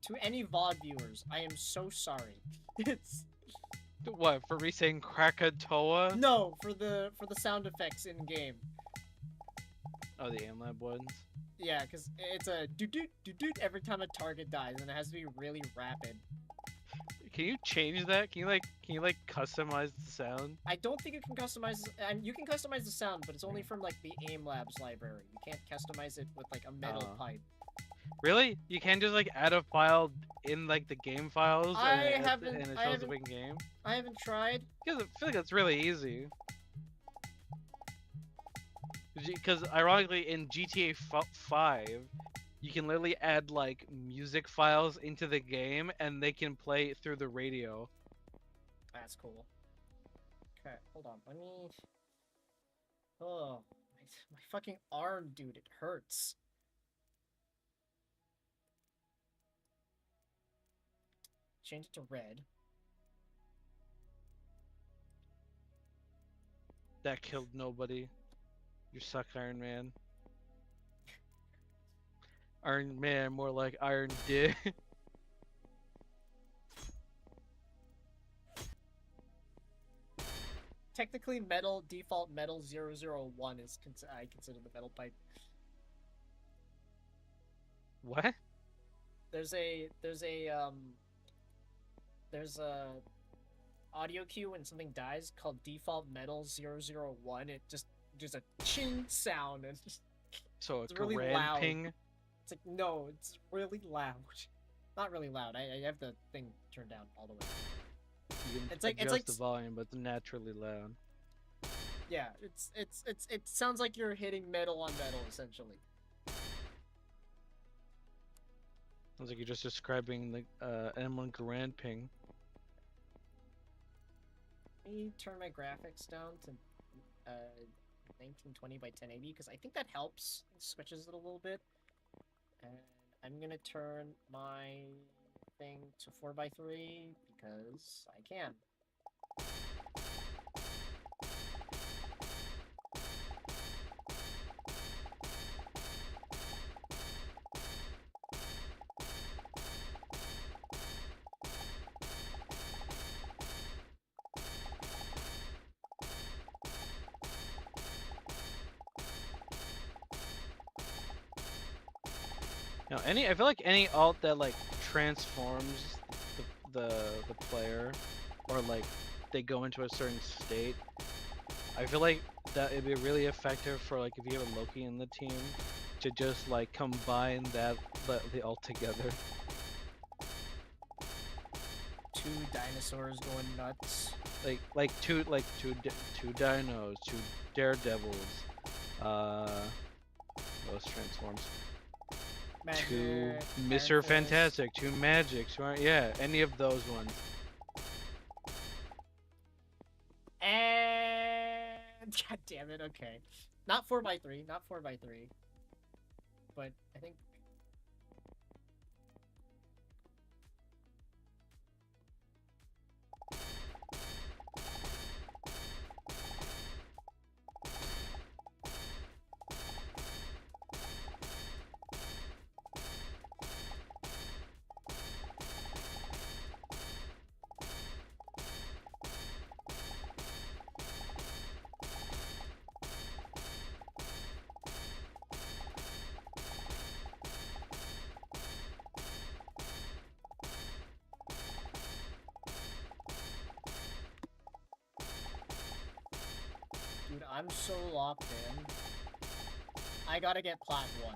To any VOD viewers, I am so sorry. It's What, for me saying Krakatoa? no for the sound effects in game. Oh, the Aimlab ones. Yeah, because it's a doot doot doot doot every time a target dies, and it has to be really rapid. Can you change that? Can you like customize the sound? I don't think you can customize. You can customize the sound, but it's only from like the Aimlabs library. You can't customize it with like a metal pipe. Really? You can't just like add a file in like the game files and it shows up in game? I haven't tried. Because I feel like that's really easy. Because ironically, in GTA 5, you can literally add like music files into the game, and they can play through the radio. That's cool. Okay, hold on. Let me. Oh, my fucking arm, dude. It hurts. Change it to red. That killed nobody. You suck, Iron Man. Iron Man, more like Iron Dick. Technically, default metal 001 is I consider the metal pipe. What? There's a audio cue when something dies called default metal 001. It just a ching sound, and it's just So it's really loud. ping? It's like, no, it's really loud. Not really loud. I have the thing turned down all the way. You can It's like adjust the volume, but it's naturally loud. Yeah, it sounds like you're hitting metal on metal essentially. Sounds like you're just describing the M1 Garand ping. Let me turn my graphics down to 1920 by 1080 because I think that helps. It switches it a little bit. And I'm gonna turn my everything to 4x3 because I can. No, I feel like any alt that like transforms the player, or like they go into a certain state. I feel like that it'd be really effective for like if you have a Loki in the team, to just like combine the alt together. Two dinosaurs going nuts. Two dinos, two daredevils, those transforms. Magic, Two Iron Mr. Fist. Fantastic, two Magic, yeah, any of those ones. And god damn it, okay. Not 4x3, not 4x3. But I think dude, I'm so locked in. I gotta get plat 1.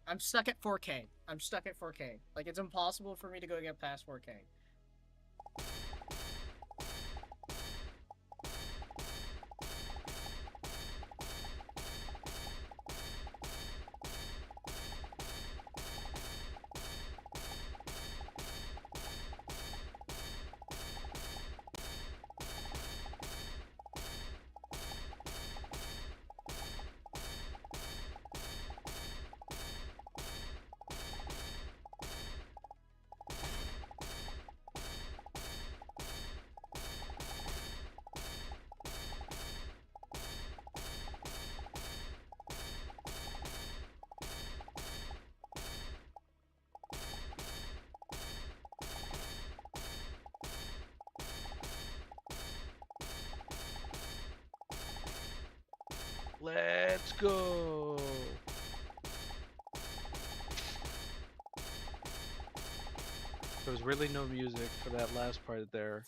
I'm stuck at 4K. I'm stuck at 4K. Like, it's impossible for me to go get past 4K. Let's go. There was really no music for that last part there.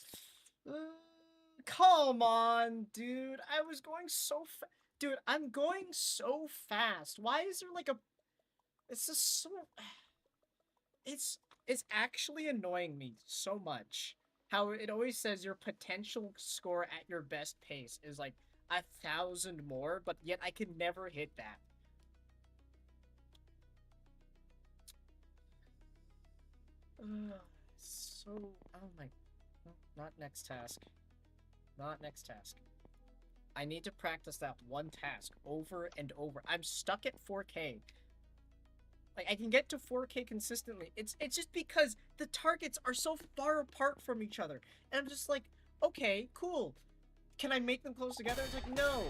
Come on, dude. I was going so fast. Dude, I'm going so fast. Why is there like a... It's just so... It's actually annoying me so much. How it always says your potential score at your best pace is like 1,000 more, but yet I can never hit that. So... Oh my... No, not next task. Not next task. I need to practice that one task over and over. I'm stuck at 4K. Like, I can get to 4K consistently. It's just because the targets are so far apart from each other. And I'm just like, okay, cool. Can I make them close together? It's like, no.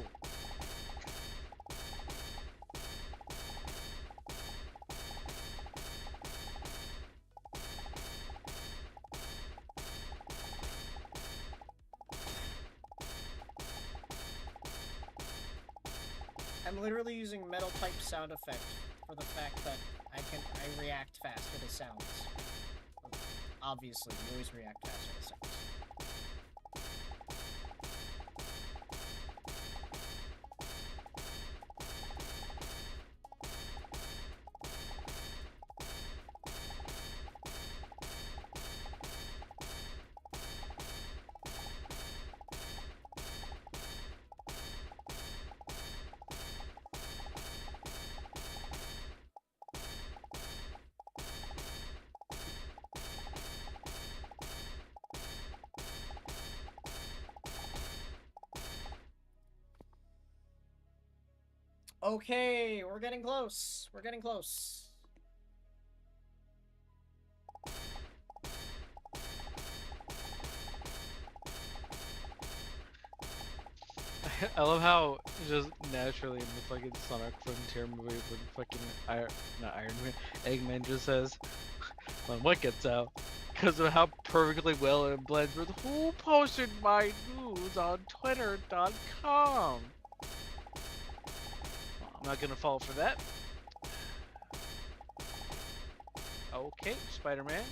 I'm literally using metal pipe sound effect for the fact that I react faster to sounds. Obviously, you always react faster to sounds. Okay, we're getting close. We're getting close. I love how just naturally in the fucking Sonic Frontier movie when fucking not Iron Man, Eggman just says, when what gets out? Because of how perfectly well it blends with who posted my news on Twitter.com. Well, I'm not gonna fall for that. Okay, Spider-Man,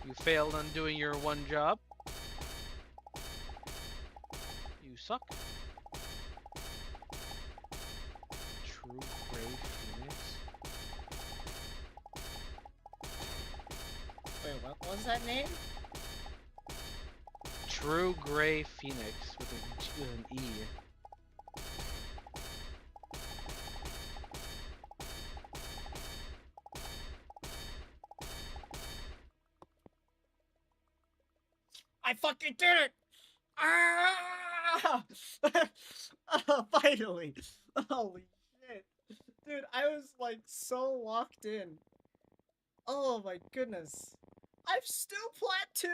you failed on doing your one job. You suck. True Gray Phoenix. Wait, what was that name? True Gray Phoenix with an E. I fucking did it! Ah! Finally! Holy shit. Dude, I was like so locked in. Oh my goodness. I'm still plat 2?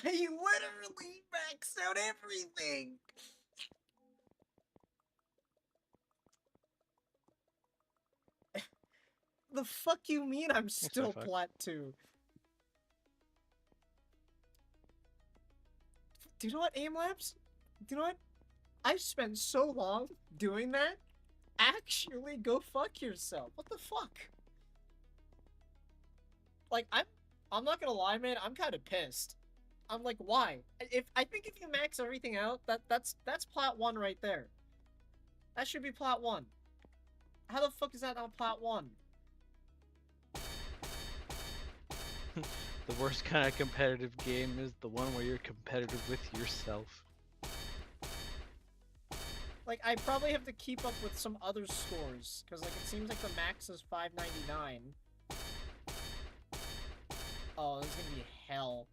I literally maxed out everything! The fuck you mean I'm still plat 2? Do you know what, Aimlabs? Do you know what? I've spent so long doing that. Actually, go fuck yourself. What the fuck? Like, I'm not gonna lie, man. I'm kind of pissed. I'm like, why? I think if you max everything out, that's plat 1 right there. That should be plat 1. How the fuck is that not plat 1? The worst kind of competitive game is the one where you're competitive with yourself. Like, I probably have to keep up with some other scores, because, like, it seems like the max is 599. Oh, this is gonna be hell.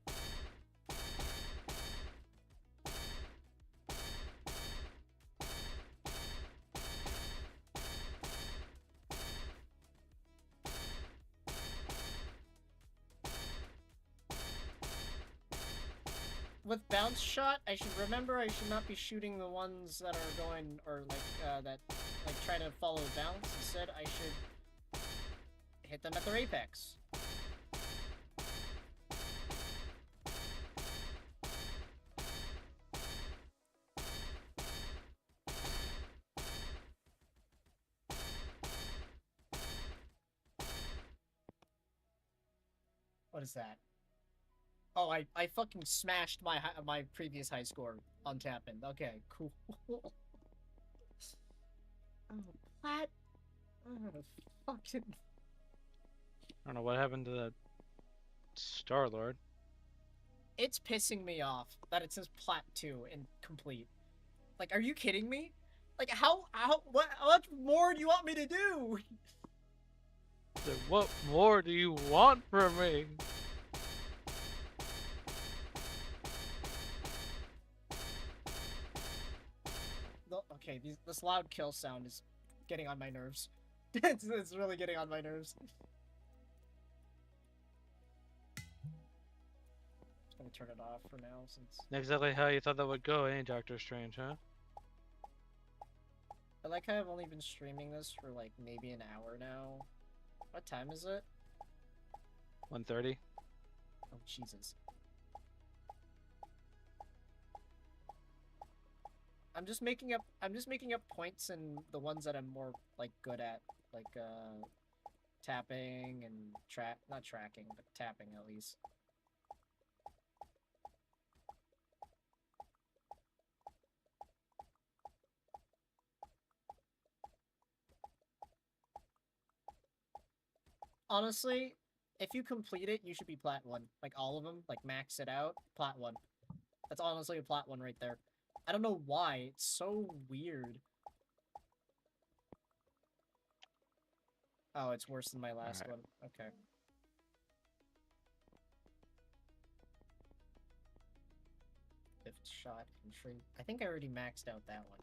With bounce shot, I should remember I should not be shooting the ones that are going, or like, that, like, try to follow bounce. Instead, I should hit them at their apex. What is that? Oh, I fucking smashed my previous high score on Tappin. Okay, cool. Oh, plat. Oh, fucking. I don't know what happened to that Star-Lord. It's pissing me off that it says plat 2 and complete. Like, are you kidding me? Like, how what much more do you want me to do? What more do you want from me? Okay, this loud kill sound is getting on my nerves. It's really getting on my nerves. Just gonna turn it off for now since. Exactly how you thought that would go, eh, Doctor Strange, huh? I like how I've only been streaming this for like maybe an hour now. What time is it? 1:30. Oh Jesus. I'm just making up points in the ones that I'm more like good at, like tapping and not tracking, but tapping at least. Honestly, if you complete it, you should be plat 1. Like all of them, like max it out, plat 1. That's honestly a plat 1 right there. I don't know why. It's so weird. Oh, it's worse than my last one. Okay. Fifth shot entry. I think I already maxed out that one.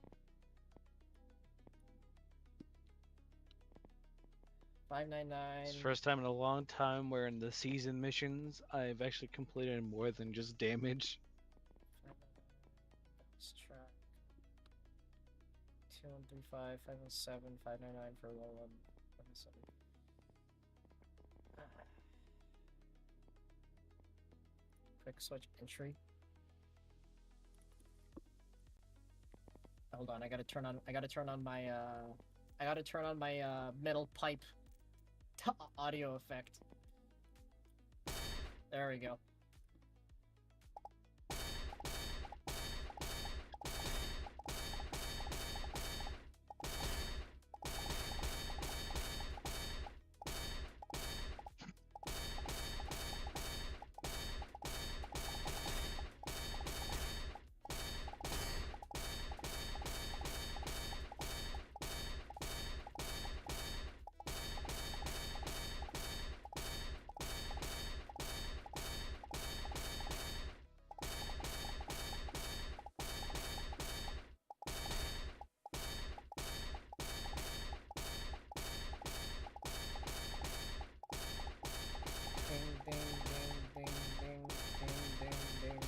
599. It's the first time in a long time where in the season missions I've actually completed more than just damage. Let's track. 2135, 507, 599 for low one, 507. Quick switch entry. Hold on, I gotta turn on my metal pipe audio effect. There we go. Ding, ding, ding, ding, ding, ding, ding, ding.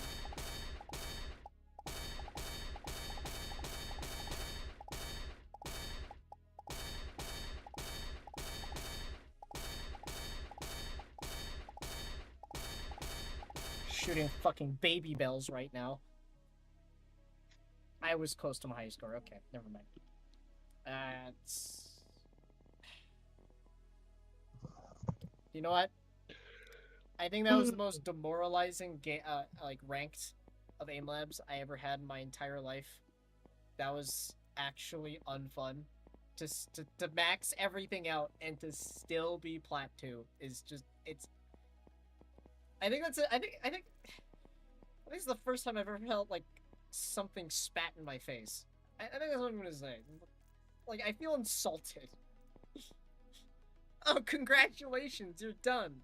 Shooting fucking baby bells right now. I was close to my high score. Okay, never mind. That's... You know what? I think that was the most demoralizing like ranked of Aimlabs I ever had in my entire life. That was actually unfun. To max everything out and to still be plat 2 is just it's. I think that's it. I think it's the first time I've ever felt like something spat in my face. I think that's what I'm gonna say. Like I feel insulted. Oh, congratulations, you're done.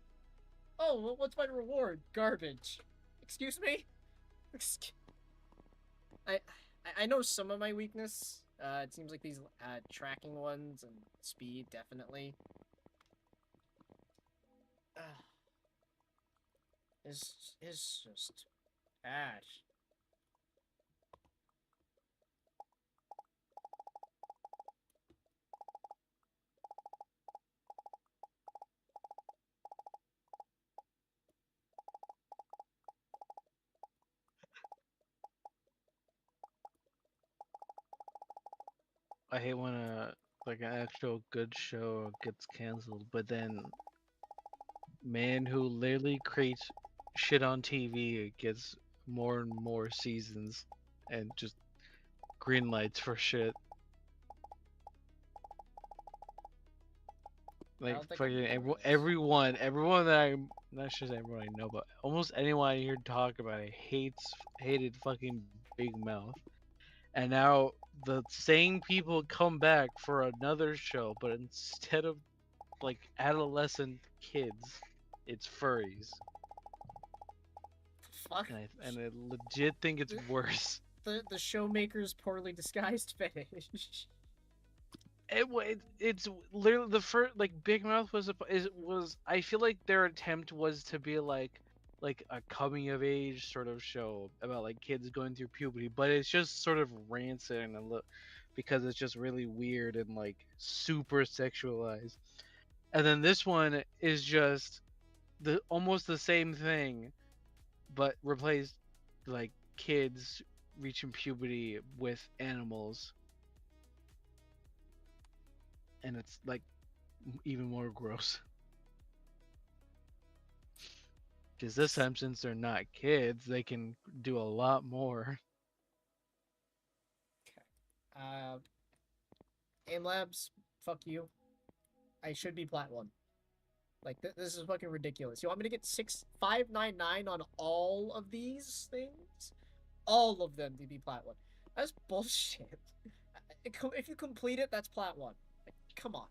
Oh, what's my reward? Garbage. Excuse me? I know some of my weakness. It seems like these tracking ones and speed, definitely. It's just bad. I hate when like an actual good show gets canceled, but then man who literally creates shit on TV gets more and more seasons and just green lights for shit. Like fucking everyone that I'm not sure everyone I know, but almost anyone I hear talk about it hated fucking Big Mouth. And now the same people come back for another show, but instead of like adolescent kids, it's furries. Fuck. And I legit think it's worse. The showmaker's poorly disguised fetish. It's literally the first like Big Mouth was I feel like their attempt was to be like a coming of age sort of show about like kids going through puberty, but it's just sort of rancid and because it's just really weird and like super sexualized. And then this one is just almost the same thing, but replaced like kids reaching puberty with animals, and it's like even more gross. Because this time, since they're not kids, they can do a lot more. Okay. Aimlabs, fuck you. I should be plat 1. Like, this is fucking ridiculous. You want me to get 599 on all of these things? All of them to be plat 1. That's bullshit. If you complete it, that's plat 1. Like, come on.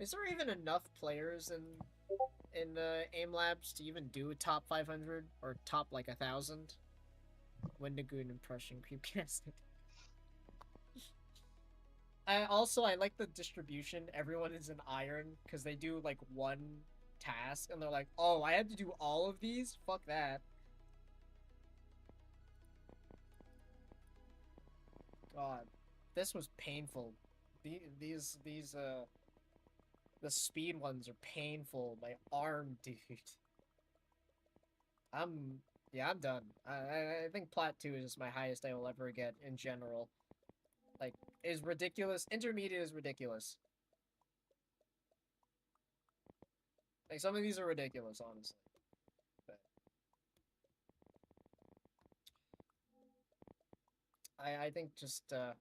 Is there even enough players in Aimlabs to even do a top 500 or top like 1,000? Wendigoon impression creepcasted. I like the distribution. Everyone is an iron because they do like one task and they're like, oh, I have to do all of these. Fuck that. God, this was painful. The speed ones are painful. My arm, dude. I'm yeah, I'm done. I think Plat 2 is just my highest I will ever get in general. Like, is ridiculous. Intermediate is ridiculous. Like, some of these are ridiculous, honestly. But I think just, I'm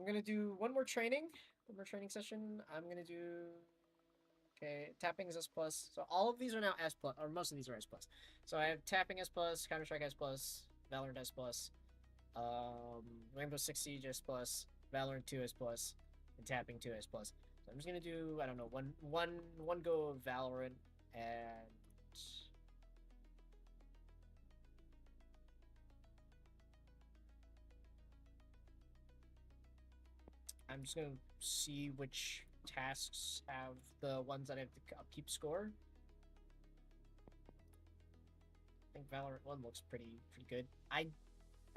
gonna do one more training. One more training session. I'm gonna do... Okay, tapping is S plus. So all of these are now S plus, or most of these are S plus. So I have tapping S plus, Counter Strike S plus, Valorant S plus, Rainbow Six Siege S plus, Valorant 2 S plus, and tapping 2 S plus. So I'm just gonna do, I don't know, one go of Valorant, and I'm just gonna see which tasks have the ones that I have to keep score. I think Valorant 1 looks pretty good. I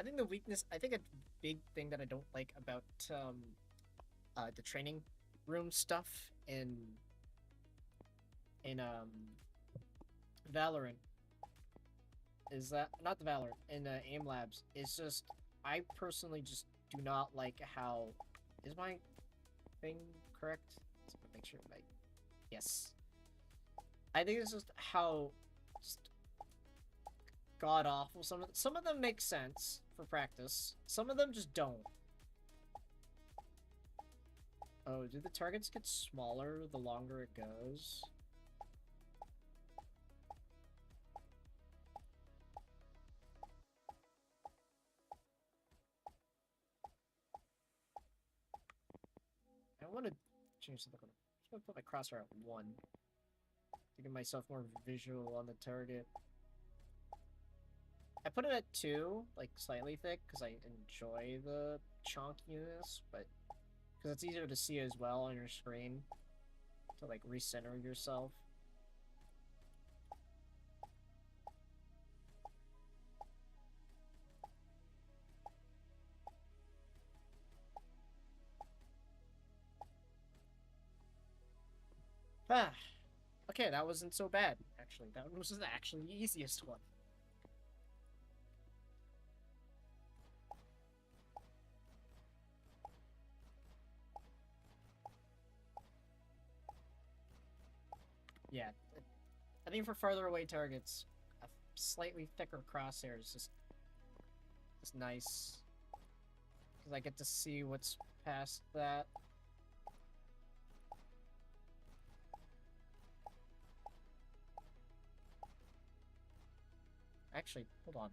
think the weakness, I think a big thing that I don't like about the training room stuff in Valorant is that not the Valorant in Aimlabs is just I personally just do not like how is my thing correct? Let's make sure my yes. I think it's just how just god awful some of them make sense for practice. Some of them just don't. Oh, do the targets get smaller the longer it goes? I want to change something. I'm just gonna put my crosshair at 1 to give myself more visual on the target. I put it at 2, like slightly thick, because I enjoy the chonkiness, but because it's easier to see as well on your screen to like recenter yourself. Ah, okay, that wasn't so bad, actually. That was actually the easiest one. Yeah, I think for farther away targets, a slightly thicker crosshair is just nice. Because I get to see what's past that. Actually, hold on.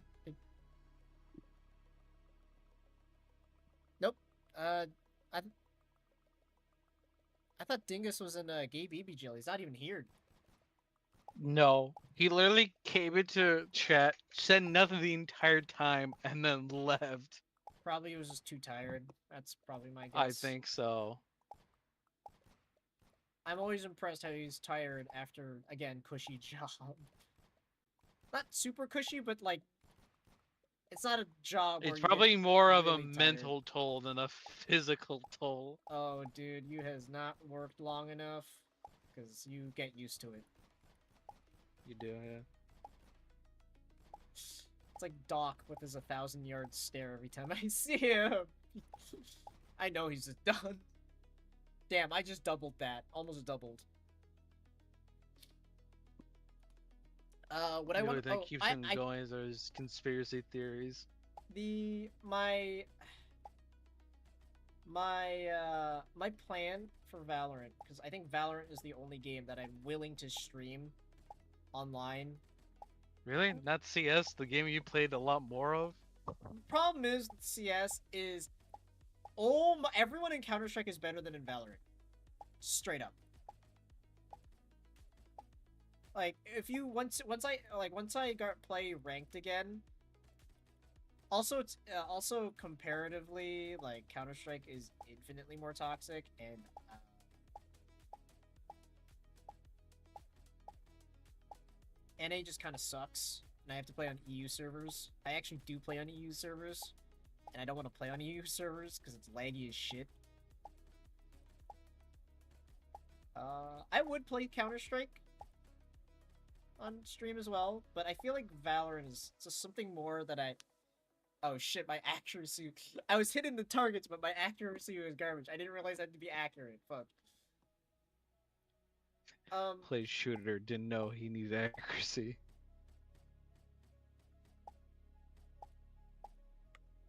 Nope. Uh, I I thought Dingus was in Gay BB Jill. He's not even here. No, he literally came into chat, said nothing the entire time, and then left. Probably he was just too tired. That's probably my I guess. think so. I'm always impressed how he's tired after, again, cushy job. Not super cushy, but like, it's not a job where It's you get probably more of a really tired. mental toll than a physical toll. Oh, dude, you has not worked long enough, because you get used to it. You do, yeah. It's like Doc with his 1,000-yard stare every time I see him. I know he's just done. Damn, I just doubled that. Almost doubled. What I want That keeps him going is those conspiracy theories. my my plan for Valorant, because I think Valorant is the only game that I'm willing to stream online. Really? Not CS, the game you played a lot more of? The problem is CS is everyone in Counter Strike is better than in Valorant. straight up. Like if you once I got play ranked again. Also, it's also comparatively like Counter Strike is infinitely more toxic, and NA just kind of sucks. And I have to play on EU servers. I actually do play on EU servers, and I don't want to play on EU servers because it's laggy as shit. I would play Counter Strike on stream as well, but I feel like Valorant is just something more that I. Oh shit, my accuracy. I was hitting the targets, but my accuracy was garbage. I didn't realize I had to be accurate. Fuck. Played shooter, didn't know he needed accuracy.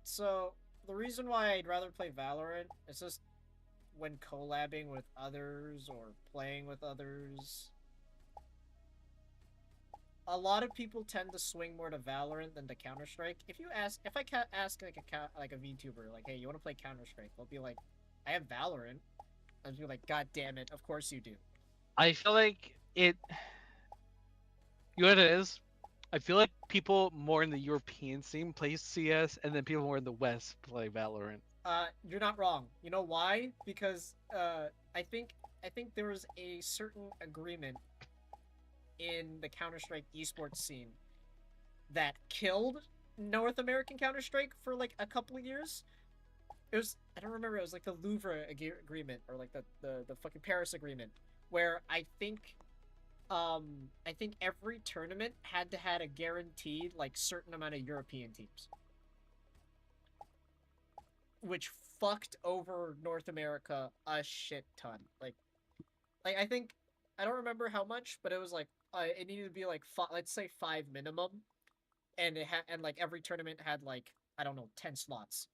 So the reason why I'd rather play Valorant is just when collabing with others or playing with others. A lot of people tend to swing more to Valorant than to Counter Strike. If I ask like a VTuber, like, hey, you want to play Counter Strike? They'll be like, I have Valorant. I'd be like, God damn it, of course you do. I feel like it. You know what it is? I feel like people more in the European scene play CS, and then people more in the West play Valorant. You're not wrong. You know why? Because I think there was a certain agreement in the Counter Strike esports scene that killed North American Counter Strike for like a couple of years. It was I don't remember. It was like the Louvre agreement or like the fucking Paris agreement, where I think every tournament had to had a guaranteed like certain amount of European teams, which fucked over North America a shit ton. Like I think I don't remember how much, but it was like it needed to be like let's say 5 minimum, and like every tournament had like I don't know 10 slots.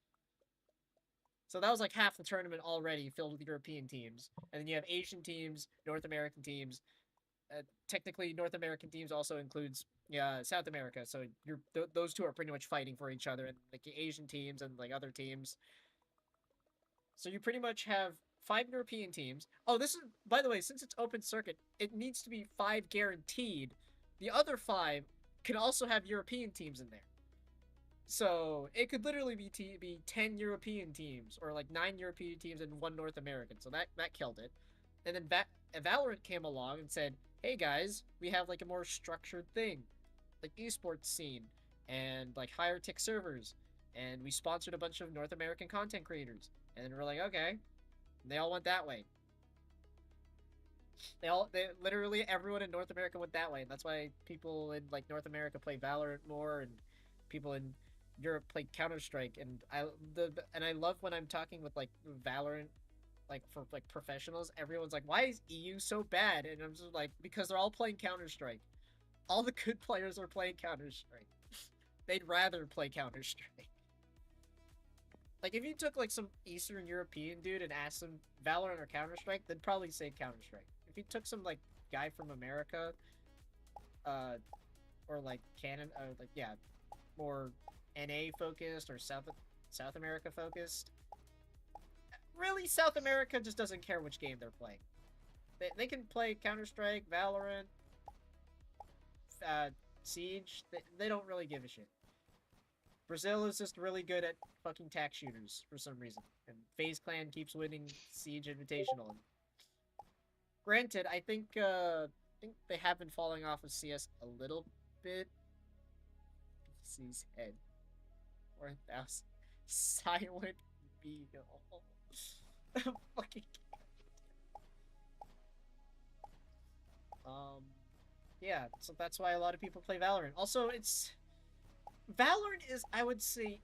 So that was like half the tournament already filled with European teams, and then you have Asian teams, North American teams. Technically, North American teams also includes South America. So those two are pretty much fighting for each other, and like the Asian teams and like other teams. So you pretty much have 5 European teams. Oh, this is by the way, since it's open circuit, it needs to be 5 guaranteed. The other 5 can also have European teams in there. So it could literally be 10 European teams or like 9 European teams and 1 North American. So that killed it. And then Valorant came along and said, "Hey guys, we have like a more structured thing, like esports scene and like higher tick servers, and we sponsored a bunch of North American content creators." And we're like, "Okay." And they all went that way. They literally everyone in North America went that way, and that's why people in like North America play Valorant more, and people in Europe play Counter Strike. And I love when I'm talking with like Valorant, like for like professionals. Everyone's like, "Why is EU so bad?" And I'm just like, because they're all playing Counter Strike. All the good players are playing Counter Strike. They'd rather play Counter Strike. Like if you took like some Eastern European dude and asked him Valorant or Counter Strike, they'd probably say Counter Strike. If you took some like guy from America, or like Canada, like yeah, more NA focused or South America focused. Really, South America just doesn't care which game they're playing. They can play Counter Strike, Valorant, Siege. They don't really give a shit. Brazil is just really good at fucking tac shooters for some reason, and FaZe Clan keeps winning Siege Invitational. And granted, I think they have been falling off of CS a little bit. C's head. 4,000 silent beagle. Fucking. Yeah, so that's why a lot of people play Valorant. Also, Valorant is, I would say,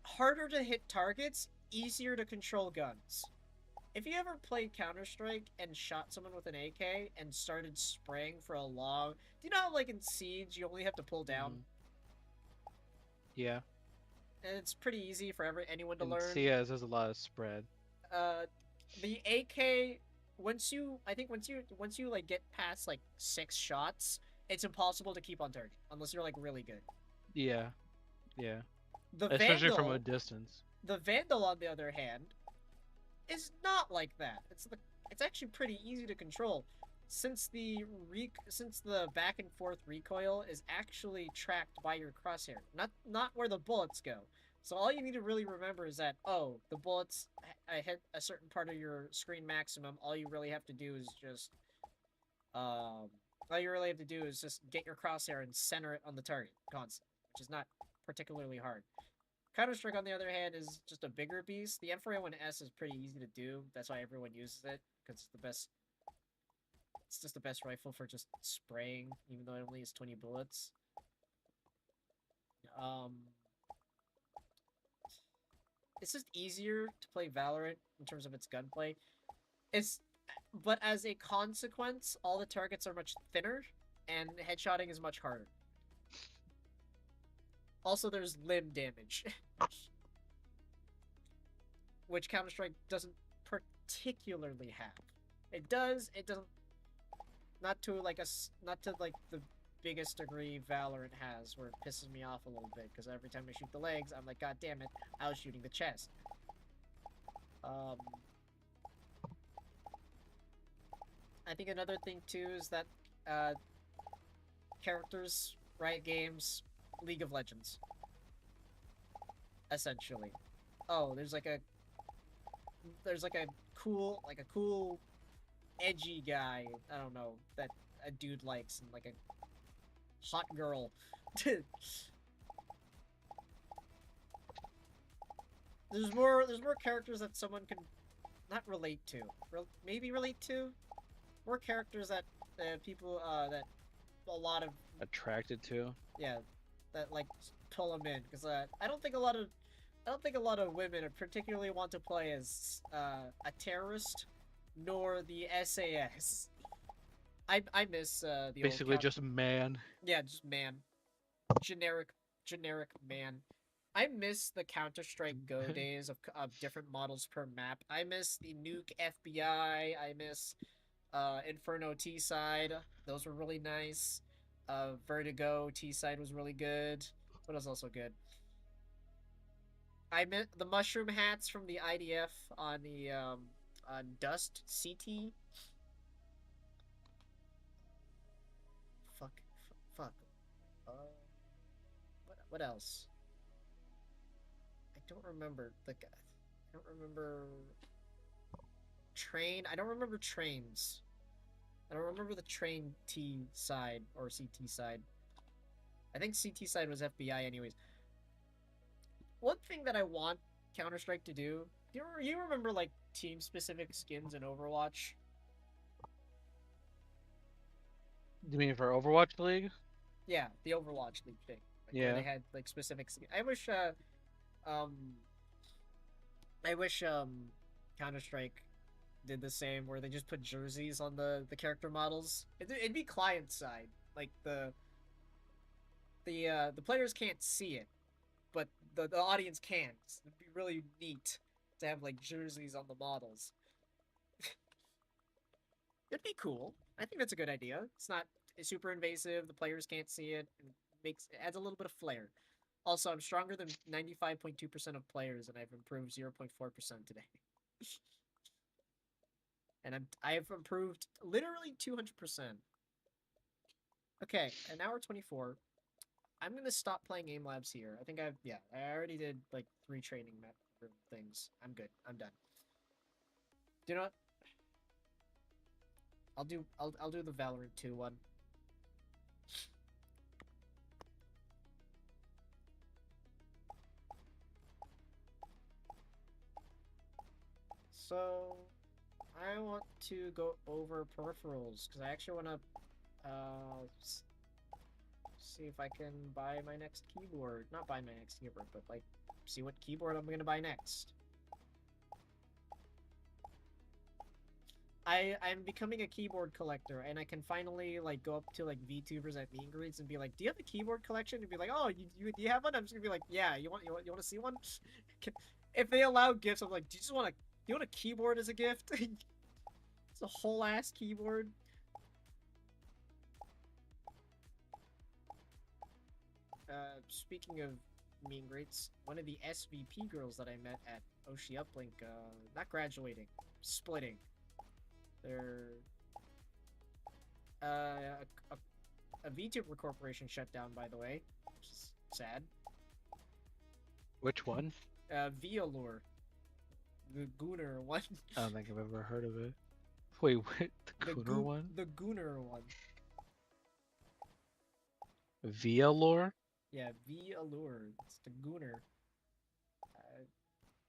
harder to hit targets, easier to control guns. If you ever played Counter-Strike and shot someone with an AK and started spraying for a long... Do you know how, like, in Siege, you only have to pull down? Yeah. And it's pretty easy for anyone to learn. CS has a lot of spread. The AK, once you like get past like 6 shots, it's impossible to keep on target unless you're like really good. Yeah. Yeah. The Especially Vandal, from a distance. The Vandal, on the other hand, is not like that. it's actually pretty easy to control, since since the back and forth recoil is actually tracked by your crosshair, not where the bullets go. So all you need to really remember is that, oh, the bullets I hit a certain part of your screen maximum. All you really have to do is just um get your crosshair and center it on the target constantly, which is not particularly hard. Counter Strike, on the other hand, is just a bigger beast. The M4A1S is pretty easy to do. That's why everyone uses it, because it's the best. It's just the best rifle for just spraying, even though it only has 20 bullets. Um, it's just easier to play Valorant in terms of its gunplay. It's, but as a consequence, all the targets are much thinner, and headshotting is much harder. Also, there's limb damage, which Counter Strike doesn't particularly have. It does. It doesn't. Not to like the biggest degree Valorant has, where it pisses me off a little bit, because every time I shoot the legs, I'm like, God damn it, I was shooting the chest. I think another thing too is that characters, Riot Games, League of Legends, essentially. Oh, there's like a cool edgy guy, I don't know, that a dude likes, and like a hot girl. There's more characters that someone can not relate to. Maybe relate to. More characters that people that a lot of Attracted to. yeah, that like pull them in, because I don't think a lot of women particularly want to play as a terrorist, nor the SAS. I miss the Basically, just a man. yeah, just man, generic man. I miss the Counter Strike Go days of different models per map. I miss the Nuke FBI. I miss Inferno T side. Those were really nice. Vertigo T side was really good. What was also good? I meant the mushroom hats from the IDF on the on Dust CT. Fuck. Uh, what else? I don't remember the guy. I don't remember train. I don't remember trains. I don't remember the train T side or CT side. I think CT side was FBI anyways. One thing that I want Counter Strike to do. You remember like team specific skins in Overwatch? You mean for Overwatch League? Yeah, the Overwatch League thing, like where Yeah. they had like specific. Um, I wish Counter Strike did the same, where they just put jerseys on the character models. It'd be client side, like the players can't see it, but the audience can. It'd be really neat to have like jerseys on the models. It'd be cool. I think that's a good idea. It's not super invasive. The players can't see it. And it adds a little bit of flair. Also, I'm stronger than 95.2% of players, and I've improved 0.4% today. And I've improved literally 200%. Okay, an hour 24. I'm gonna stop playing Aimlabs here. I think I already did like 3 training map things. I'm good. I'm done. Do you know what? I'll do the Valorant 2 one. So I want to go over peripherals, because I actually want to see if I can buy my next keyboard. Not buy my next keyboard, but like see what keyboard I'm gonna buy next. I'm becoming a keyboard collector, and I can finally like go up to like VTubers at meet and greets and be like, "Do you have a keyboard collection?" And be like, "Oh, do you have one?" I'm just gonna be like, "Yeah, you want to see one?" If they allow gifts, I'm like, "Do you want a keyboard as a gift?" It's a whole ass keyboard. Speaking of meet and greets, one of the SVP girls that I met at Oshi Uplink, not graduating, splitting. They're a, a VTuber corporation shut down, by the way, which is sad. Which one? Violure, the Gooner one. I don't think I've ever heard of it. Wait, what? The Cooner one? The Gooner one. Via lore? Yeah, Violure. It's the Gooner.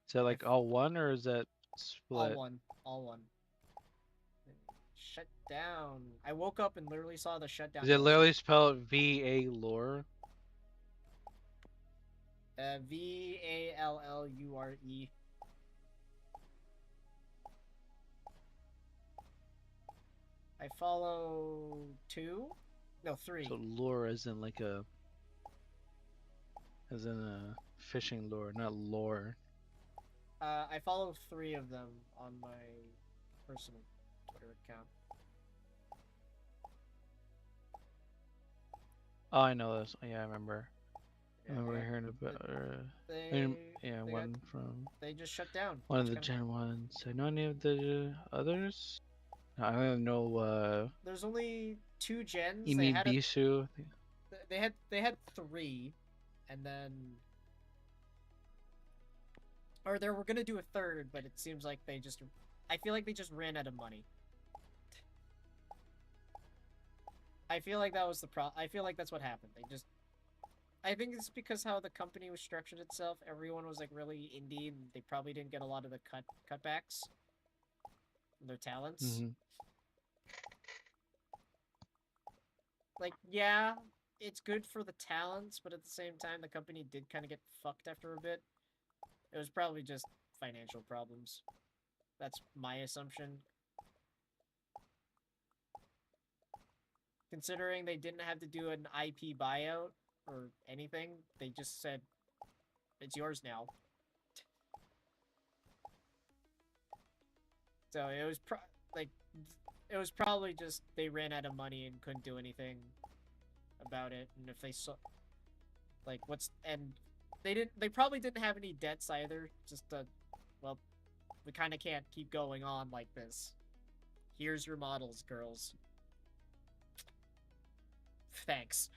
Is that I like all one or is that all split? one, all one. Shut down. I woke up and literally saw the shutdown Is it notice. literally spelled V-A lore? Vallure. I follow two, no three. So lure as in like a, as in a fishing lure, not lore. I follow three of them on my personal Twitter account. Oh, I know this. Yeah, I remember. I Yeah, remember hearing about. they, Yeah, they got, one from they just shut down. one of It's the kind of, Gen ones. I know any of the others. I don't know. there's only two gens. You They mean had Bisu? they had three, and then or they were gonna do a third, but it seems like they just I feel like they just ran out of money. I feel like that was the I feel like that's what happened. They just I think it's because how the company was structured itself. Everyone was like really indie, and they probably didn't get a lot of the cutbacks from their talents. Mm-hmm. Like, yeah, it's good for the talents, but at the same time, the company did kind of get fucked after a bit. It was probably just financial problems. That's my assumption. Considering they didn't have to do an IP buyout or anything, they just said, it's yours now. So it was like it was probably just they ran out of money and couldn't do anything about it. And if they saw like what's and they probably didn't have any debts either. Just well, we kind of can't keep going on like this. Here's your models, girls. Thanks.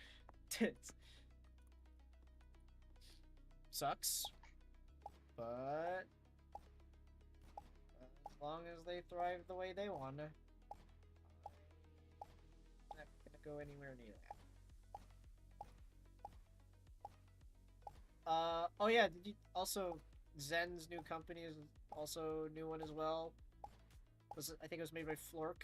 Sucks, but as long as they thrive the way they want to, I'm not gonna go anywhere near that. Oh yeah, did you also Zen's new company is also a new one as well. I think it was made by Flork.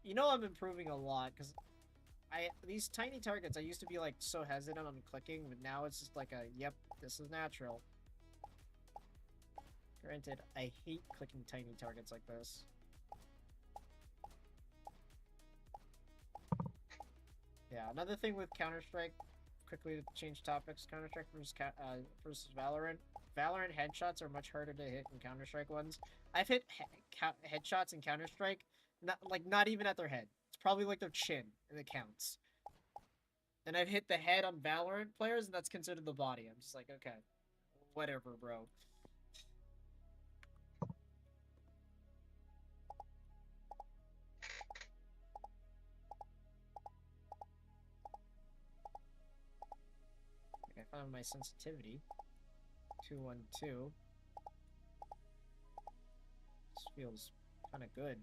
You know I'm improving a lot because these tiny targets I used to be like so hesitant on clicking, but now it's just like a yep, this is natural. Granted, I hate clicking tiny targets like this. Yeah, another thing with Counter-Strike, quickly to change topics, Counter-Strike versus Valorant. Valorant headshots are much harder to hit than Counter-Strike ones. I've hit headshots in Counter-Strike, not even at their head. It's probably like their chin, and it counts. And I've hit the head on Valorant players, and that's considered the body. I'm just like, okay, whatever, bro. I found my sensitivity. 212. This feels kind of good.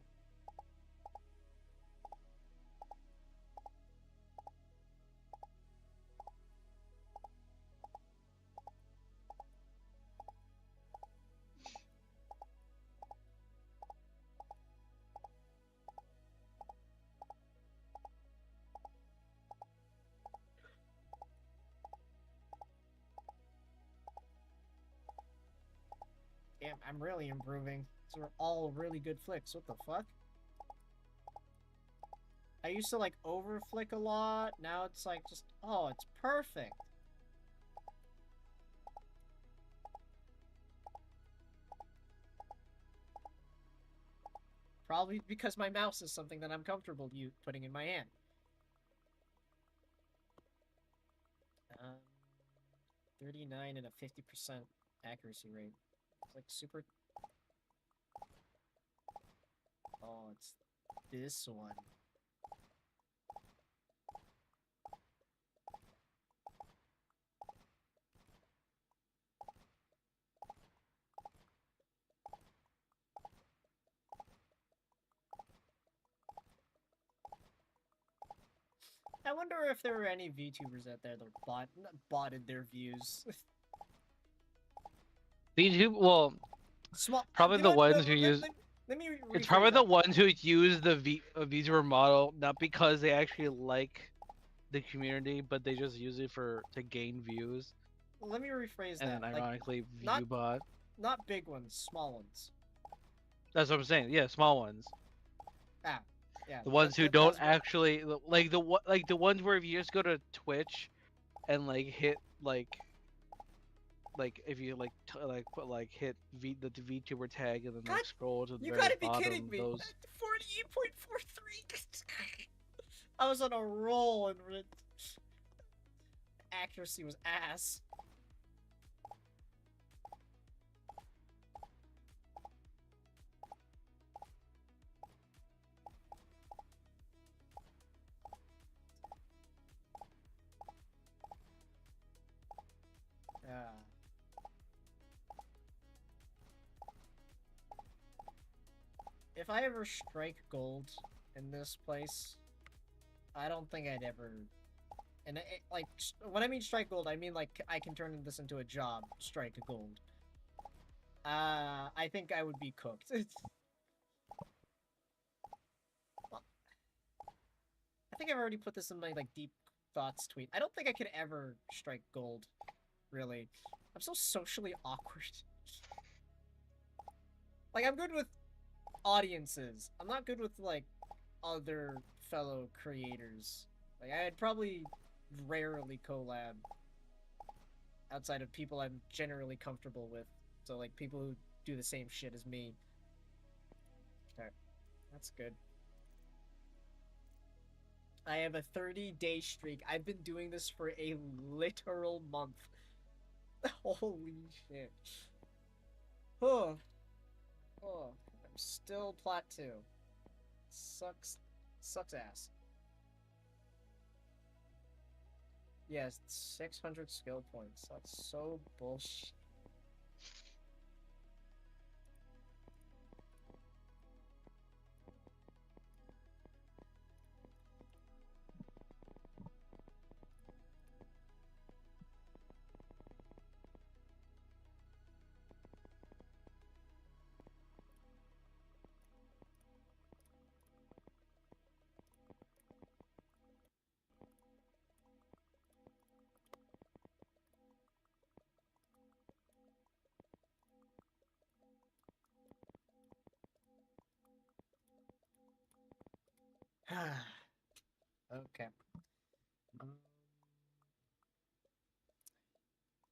Damn, I'm really improving. These are all really good flicks. What the fuck? I used to like over flick a lot. Now it's like just, oh, it's perfect. Probably because my mouse is something that I'm comfortable putting in my hand. Um, 39 and a 50% accuracy rate. It's like super. Oh, it's this one. I wonder if there were any VTubers out there that botted their views. Well, Small. probably You know the what? ones who use Let me it's probably rephrase the that. ones who use the VTuber model not because they actually like the community, but they just use it to gain views Let me rephrase and that. then Like, ironically not view bot. not big ones, small ones. That's what I'm saying. Yeah, small ones. Ah, yeah. The ones who don't That's what. actually like the ones where if you just go to Twitch and like hit like if you put like hit the VTuber tag and then God, like scroll to the you very gotta be kidding bottom, me! those 48.43. I was on a roll and accuracy was ass. Yeah. If I ever strike gold in this place, I don't think I'd ever. And like, when I mean strike gold, I mean like I can turn this into a job. Strike gold. I think I would be cooked. Well, I think I've already put this in my like deep thoughts tweet. I don't think I could ever strike gold. Really, I'm so socially awkward. Like I'm good with audiences. I'm not good with like other fellow creators. Like I'd probably rarely collab outside of people I'm generally comfortable with. So like people who do the same shit as me. Okay, that's good. I have a 30-day streak. I've been doing this for a literal month. Holy shit. Oh, oh, I'm still plat 2. Sucks ass. Yes, 600 skill points. That's so bullshit. Okay. Um,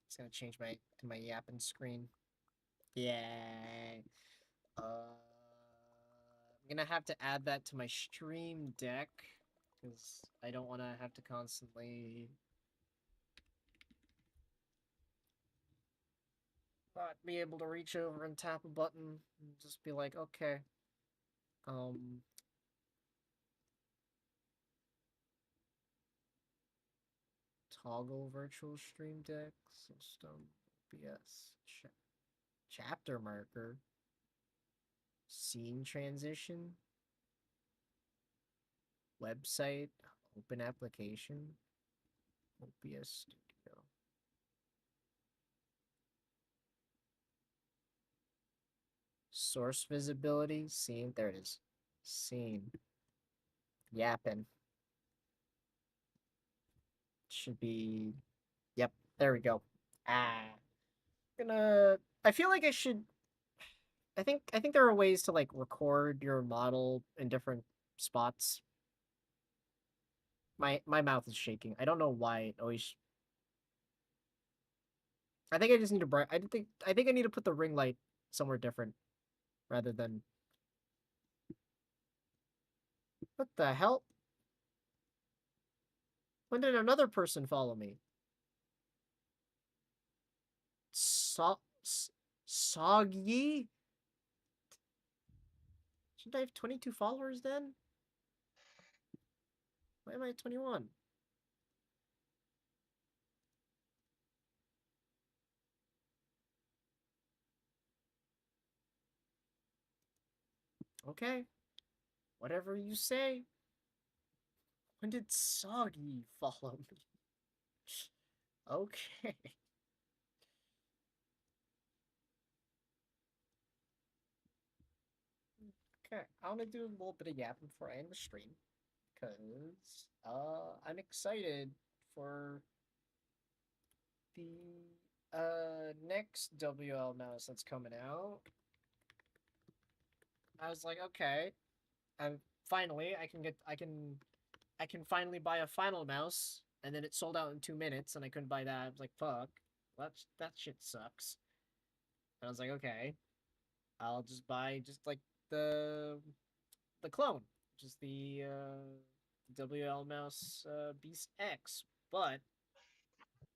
Just gonna change my yapping screen. Yay. I'm gonna have to add that to my stream deck because I don't want to have to constantly not be able to reach over and tap a button and just be like, okay, um, toggle virtual stream deck, system, OBS, chapter marker, scene transition, website, open application, OBS Studio. Source visibility, scene, there it is. Scene. Yapping. Should be, yep, there we go. Ah. I feel like I should, I think there are ways to like record your model in different spots. My mouth is shaking. I don't know why it always. I think I just need to bright. I think I need to put the ring light somewhere different rather than. What the hell? When did another person follow me? Soggy? Shouldn't I have 22 followers then? Why am I at 21? Okay, whatever you say. When did Soggy follow me? Okay. Okay, I want to do a little bit of yapping before I end the stream. Because I'm excited for the next WL mouse that's coming out. I was like, okay, I'm finally I can finally buy a final mouse, and then it sold out in 2 minutes, and I couldn't buy that. I was like, fuck, that shit sucks. And I was like, okay, I'll just buy just like the the clone, just the WL mouse Beast X. But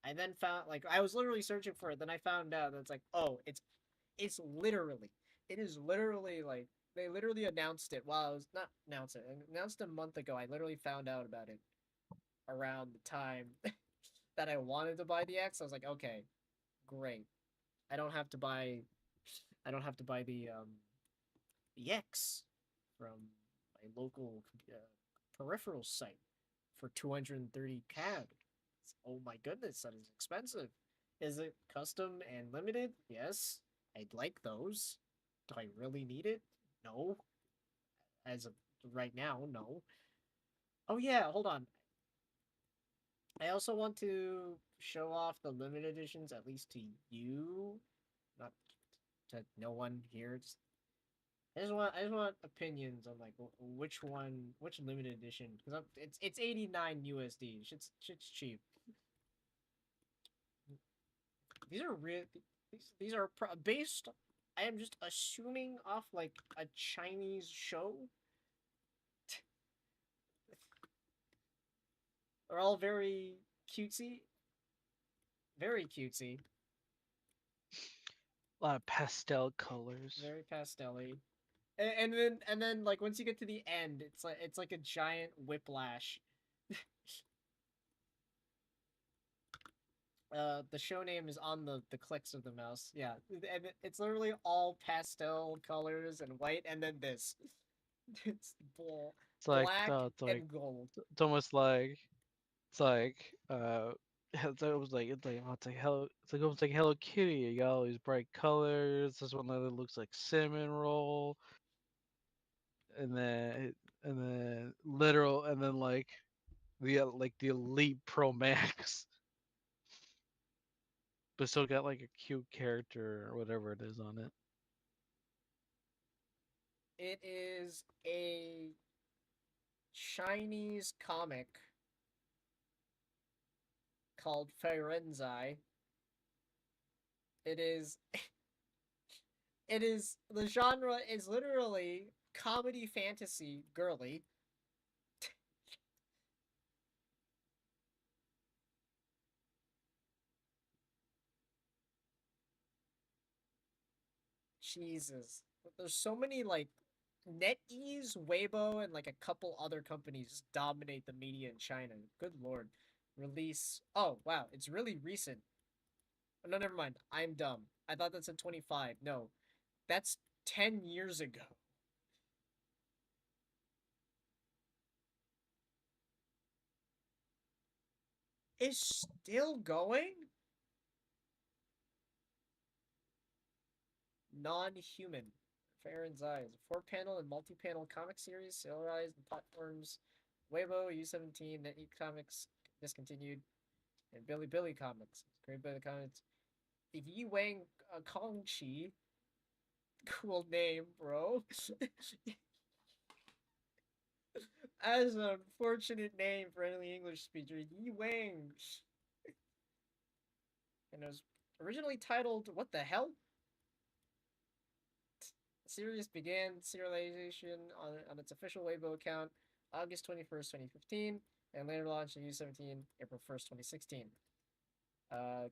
I then found like I was literally searching for it. Then I found out that it's like, oh, it's literally it is literally like they literally announced it while I was not announced it announced a month ago. I literally found out about it around the time that I wanted to buy the X. I was like, okay, great. I don't have to buy I don't have to buy the X from my local peripheral site for 230 CAD. Oh my goodness, that is expensive. Is it custom and limited? Yes. I'd like those. Do I really need it? No. As of right now, no. Oh yeah, hold on. I also want to show off the limited editions, at least to you, not to no one here. I just want opinions on like which limited edition because it's 89 USD. Shit's cheap. These are real. These are based. I am just assuming off like a Chinese show. They're all very cutesy, very cutesy, A lot of pastel colors. very pastelly. And then like once you get to the end, it's like a giant whiplash. The show name is on the clicks of the mouse. Yeah, and it's literally all pastel colors and white, and then this. It's It's like black it's like and gold. it's almost like it's like it's like hello it's like almost like Hello Kitty. You got all these bright colors. This one that looks like cinnamon roll, and then literal, and then like the Elite Pro Max, but still got like a cute character or whatever it is on it. It is a Chinese comic called Firenze. It is it is the genre is literally comedy fantasy girly. Jesus. There's so many like NetEase, Weibo, and like a couple other companies dominate the media in China. Good lord. Release. Oh, wow. It's really recent. Oh, no, never mind. I'm dumb. I thought that said 25. No, that's 10 years ago. Is still going? Non-human. Fair and Eyes. A four-panel and multi-panel comic series serialized in platforms Weibo, U17, NetEase Comics discontinued, and Billy Comics. Created by the comics. Yi Wang Kong Chi. Cool name, bro. As an unfortunate name for any English speaker, Yi Wang. And it was originally titled What the Hell? The series began serialization on its official Weibo account August 21st, 2015, and later launched on U17 April 1st, 2016.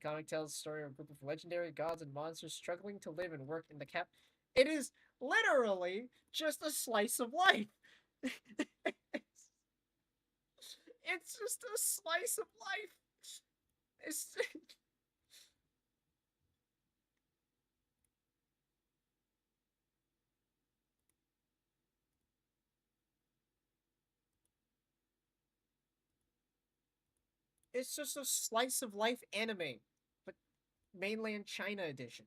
Comic tells the story of a group of legendary gods and monsters struggling to live and work in the cap. It is literally just a slice of life. It's just a slice of life. It's it's just a slice of life anime, but mainland China edition.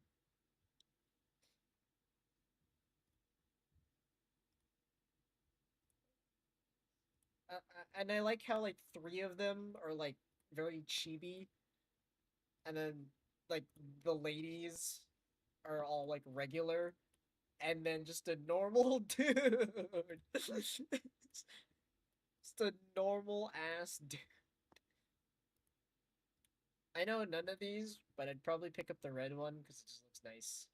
And I like how like three of them are like very chibi, and then like the ladies are all like regular, and then just a normal dude. Just a normal ass dude. I know none of these, but I'd probably pick up the red one because it just looks nice.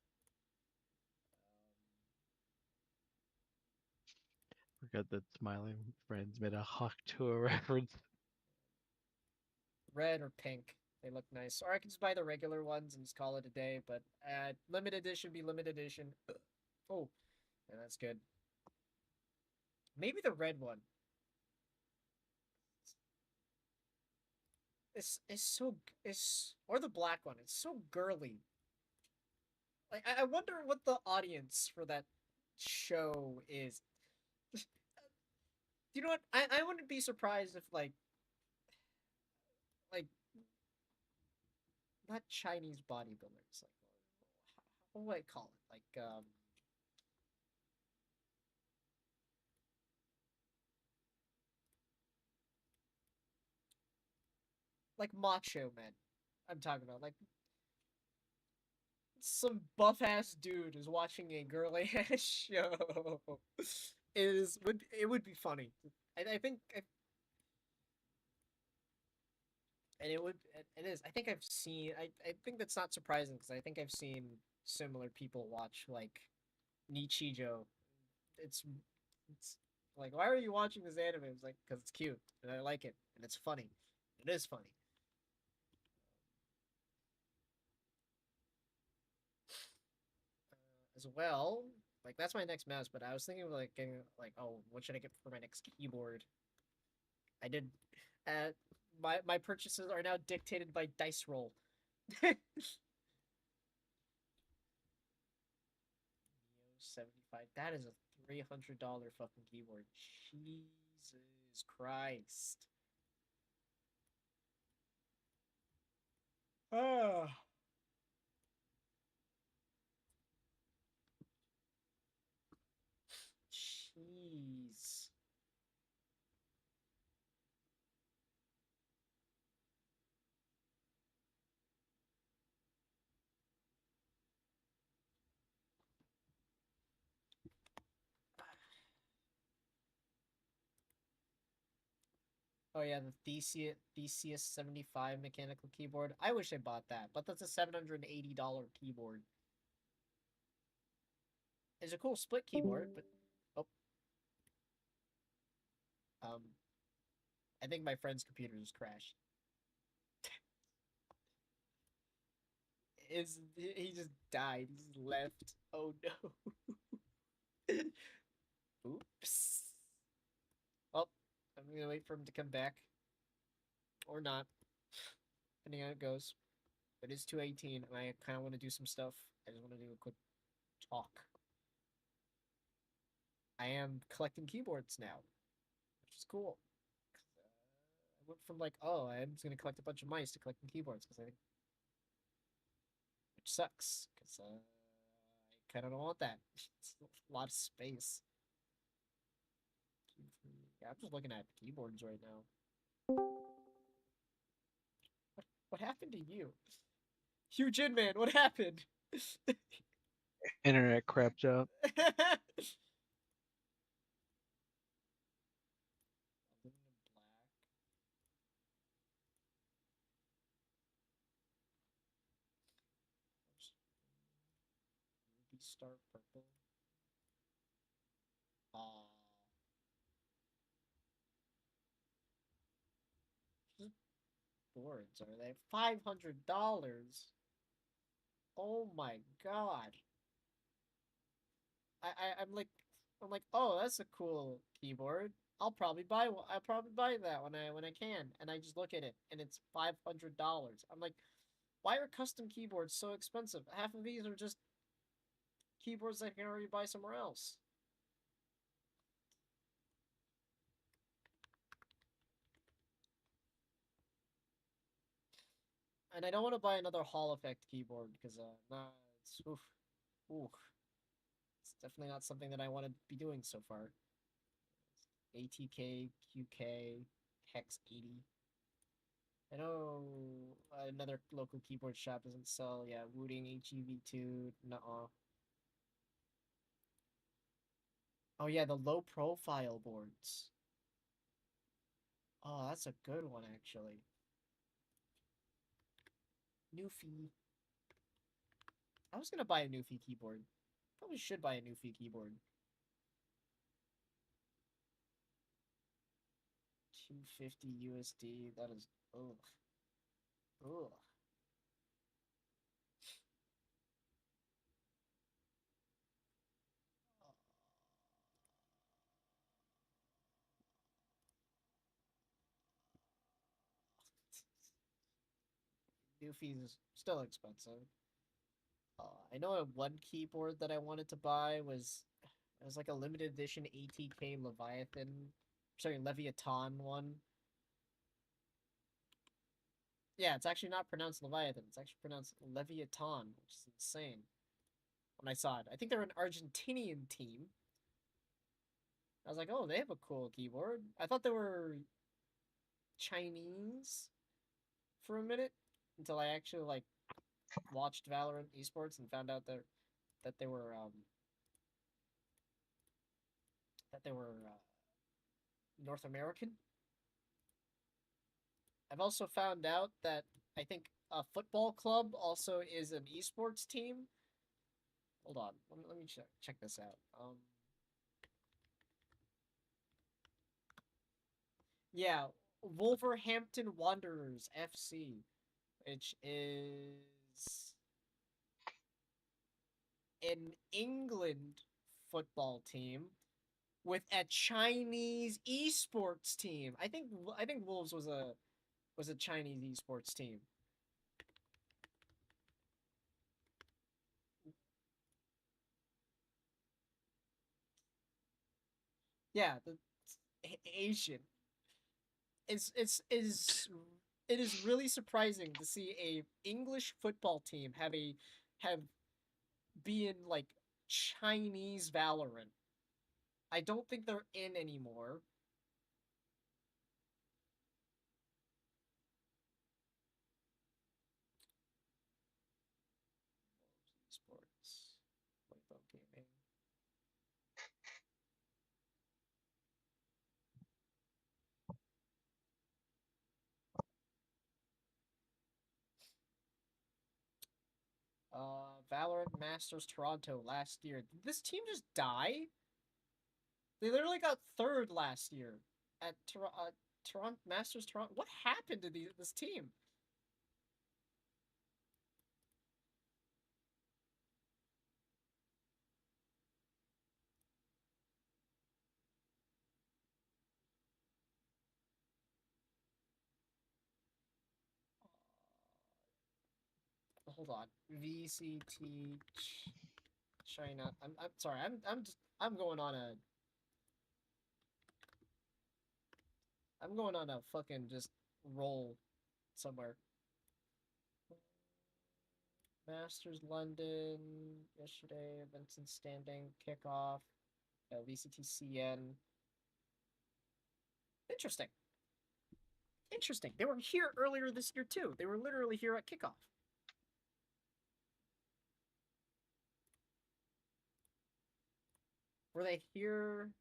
Forgot that smiling friends made a Hawk to a reference. Red or pink. They look nice. Or I can just buy the regular ones and just call it a day, but limited edition be limited edition. Oh, yeah, that's good. Maybe the red one. It's so it's or the black one. It's so girly. Like I wonder what the audience for that show is. You know what? I wouldn't be surprised if like not Chinese bodybuilders. Like what do I call it? Like macho men. I'm talking about like some buff ass dude is watching a girly ass show. It would be funny. I think and it would it is. I think I've seen. I think that's not surprising because I think I've seen similar people watch like Nichijou. It's it's like why are you watching this anime? It's like because it's cute and I like it and it's funny. It is funny. As well. Like that's my next mouse, but I was thinking of like getting like oh what should I get for my next keyboard? I did. Uh, my purchases are now dictated by dice roll. 75. That is a $300 fucking keyboard. Jesus Christ. Oh. Jeez. Oh yeah, the Theseus 75 mechanical keyboard. I wish I bought that, but that's a $780 keyboard. It's a cool split keyboard, but oh, um, I think my friend's computer just crashed. Is he just died? He just left. Oh no. Oops. Well, I'm gonna wait for him to come back. Or not. Depending on how it goes. It is 2:18 and I kinda wanna do some stuff. I just wanna do a quick talk. I am collecting keyboards now, which is cool. I went from like, oh, I'm just gonna collect a bunch of mice to collecting keyboards because I think which sucks because I kind of don't want that. It's a lot of space. Yeah, I'm just looking at keyboards right now. What happened to you? Hugh Jinman, what happened? Internet crapped out. Ruby Star Purple. Aw. Just boards are they? $500. Oh my god. I'm like, oh, that's a cool keyboard. I'll probably buy one. I'll probably buy that when I can. And I just look at it and it's $500. I'm like, why are custom keyboards so expensive? Half of these are just keyboards that I can already buy somewhere else. And I don't want to buy another Hall Effect keyboard because nah, it's oof, oof. It's definitely not something that I want to be doing so far. ATK, QK, Hex 80. I know another local keyboard shop doesn't sell, yeah, Wooting HEV2, nuh-uh. Oh yeah, the low profile boards. Oh, that's a good one actually. Newfie. I was gonna buy a Newfie keyboard. Probably should buy a Newfie keyboard. 250 USD. That is ugh. Ugh. Newfie is still expensive. I know one keyboard that I wanted to buy was it was like a limited edition ATK Leviathan, sorry Leviathan one. Yeah, it's actually not pronounced Leviathan. It's actually pronounced Leviathan, which is insane. When I saw it, I think they're an Argentinian team. I was like, oh, they have a cool keyboard. I thought they were Chinese for a minute until I actually like watched Valorant esports and found out that they were North American. I've also found out that I think a football club also is an esports team. Hold on, let me check this out. Yeah, Wolverhampton Wanderers FC, which is an England football team with a Chinese esports team. I think Wolves was a Chinese esports team. Yeah, the Asian. It's it is really surprising to see a English football team have be in like Chinese Valorant. I don't think they're in anymore. Esports, Playbook Gaming. Valorant Masters Toronto last year. Did this team just die? They literally got third last year at Toronto Masters Toronto. What happened to this team? Hold on. VCT China. I'm sorry. I'm going on a I'm going on a fucking just roll somewhere. Masters London yesterday. Vincent Standing kickoff. VCTCN. Interesting. Interesting. They were here earlier this year too. They were literally here at kickoff. Were they here?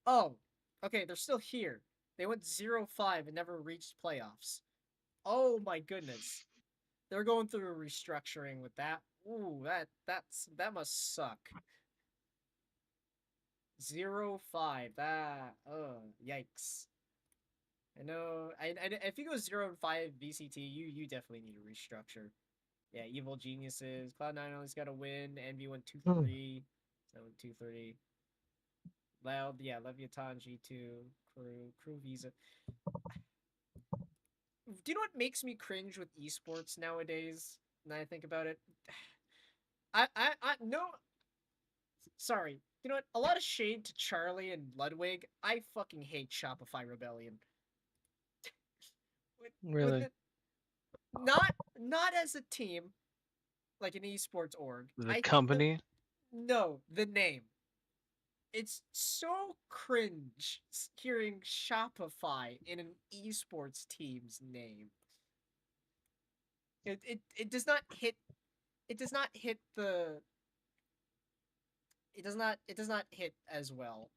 Oh, okay. They're still here. They went 0-5 and never reached playoffs. Oh my goodness. They're going through a restructuring with that. Ooh, that must suck. 0-5. That yikes. I know. If you go 0 and 5 VCT, you definitely need to restructure. Yeah, evil geniuses. Cloud9 always got to win. Hmm. NV123, 723. Loud, yeah, Leviathan G2, Crew Visa. Do you know what makes me cringe with esports nowadays? Now I think about it, I no, sorry. You know what? A lot of shade to Charlie and Ludwig. I fucking hate Shopify Rebellion. With Really, it, not as a team like an esports org. the I think the company. no the name. It's so cringe hearing Shopify in an esports team's name. It does not hit. It does not hit the. It does not hit as well.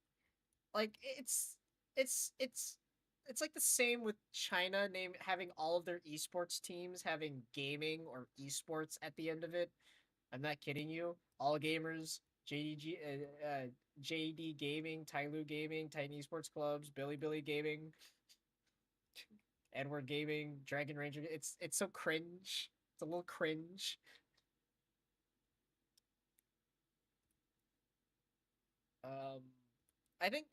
Like it's like the same with China name having all of their esports teams having gaming or esports at the end of it. I'm not kidding you. All gamers, JD Gaming, Tyloo Gaming, Titan Esports Clubs, Billy Gaming, Edward Gaming, Dragon Ranger. It's so cringe. It's a little cringe. Um, I think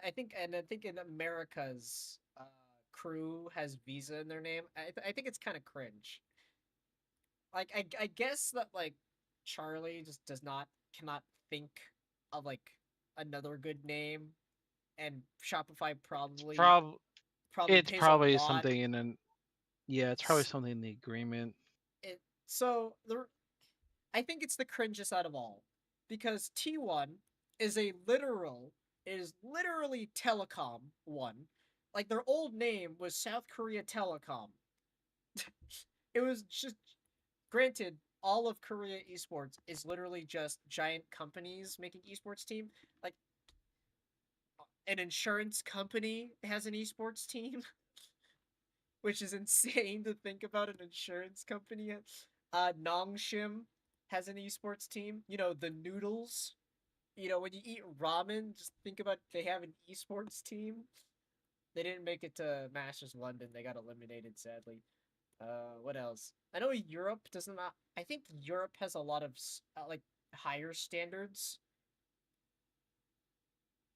I think in America's crew has Visa in their name. I think it's kind of cringe. Like I guess that like Charlie just does not cannot think of like another good name, and Shopify It's probably it's pays a probably lot. something in an yeah. It's probably something in the agreement. It so the I think it's the cringiest out of all because T1 is a literal is literally Telecom One. Like their old name was South Korea Telecom. It was just granted all of Korea esports is literally just giant companies making esports team. Like an insurance company has an esports team, which is insane to think about an insurance company. Nongshim has an esports team. You know, the noodles. You know, when you eat ramen, just think about they have an esports team. They didn't make it to Masters London. They got eliminated, sadly. What else? I know Europe does not. I think Europe has a lot of like higher standards.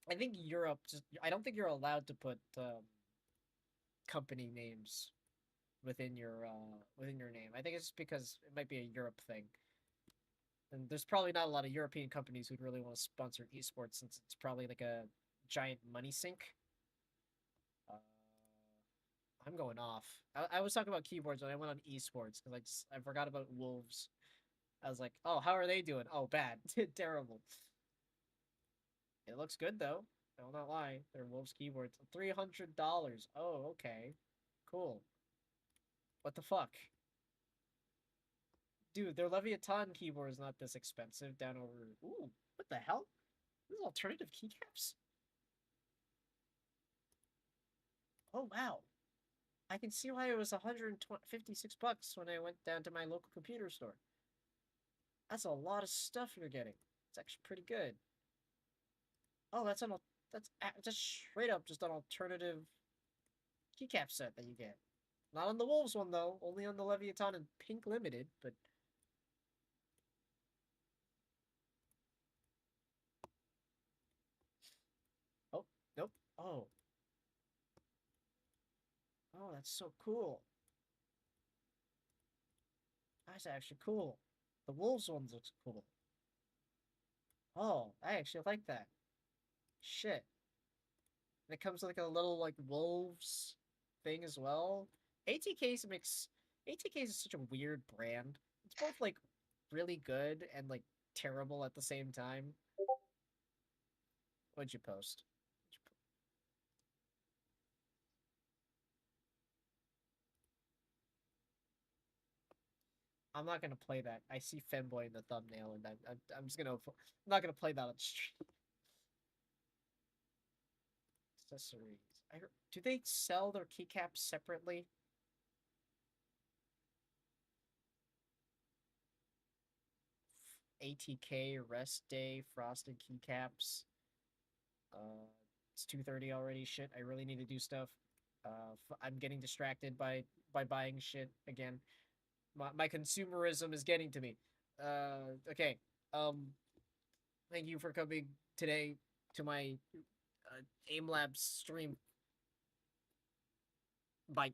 I think Europe just. I don't think you're allowed to put company names within your name. I think it's because it might be a Europe thing. And there's probably not a lot of European companies who'd really want to sponsor esports since it's probably like a giant money sink. Uh, I'm going off. I was talking about keyboards when I went on esports because I forgot about Wolves. I was like, oh, how are they doing? Oh, bad, terrible. It looks good though. I'll not lie. They're Wolves keyboards. $300. Oh, okay, cool. What the fuck, dude? Their Leviathan keyboard is not this expensive. Down over. Ooh, what the hell? These alternative keycaps. Oh wow. I can see why it was 156 bucks when I went down to my local computer store. That's a lot of stuff you're getting. It's actually pretty good. Oh, that's just straight up just an alternative keycap set that you get. Not on the Wolves one though, only on the Leviathan and Pink Limited. But oh, nope. Oh, that's so cool. That's actually cool. The Wolves ones looks cool. Oh, I actually like that. Shit. And it comes with like a little like wolves thing as well. ATK is such a weird brand. It's both like really good and like terrible at the same time. What'd you post? I'm not gonna play that. I see Femboy in the thumbnail, and I'm just gonna. I'm not gonna play that on stream. Accessories. Do they sell their keycaps separately? ATK rest day frosted keycaps. Uh, it's 2:30 already. Shit, I really need to do stuff. I'm getting distracted by buying shit again. My consumerism is getting to me. Okay. Um, thank you for coming today to my Aimlabs stream. Bye.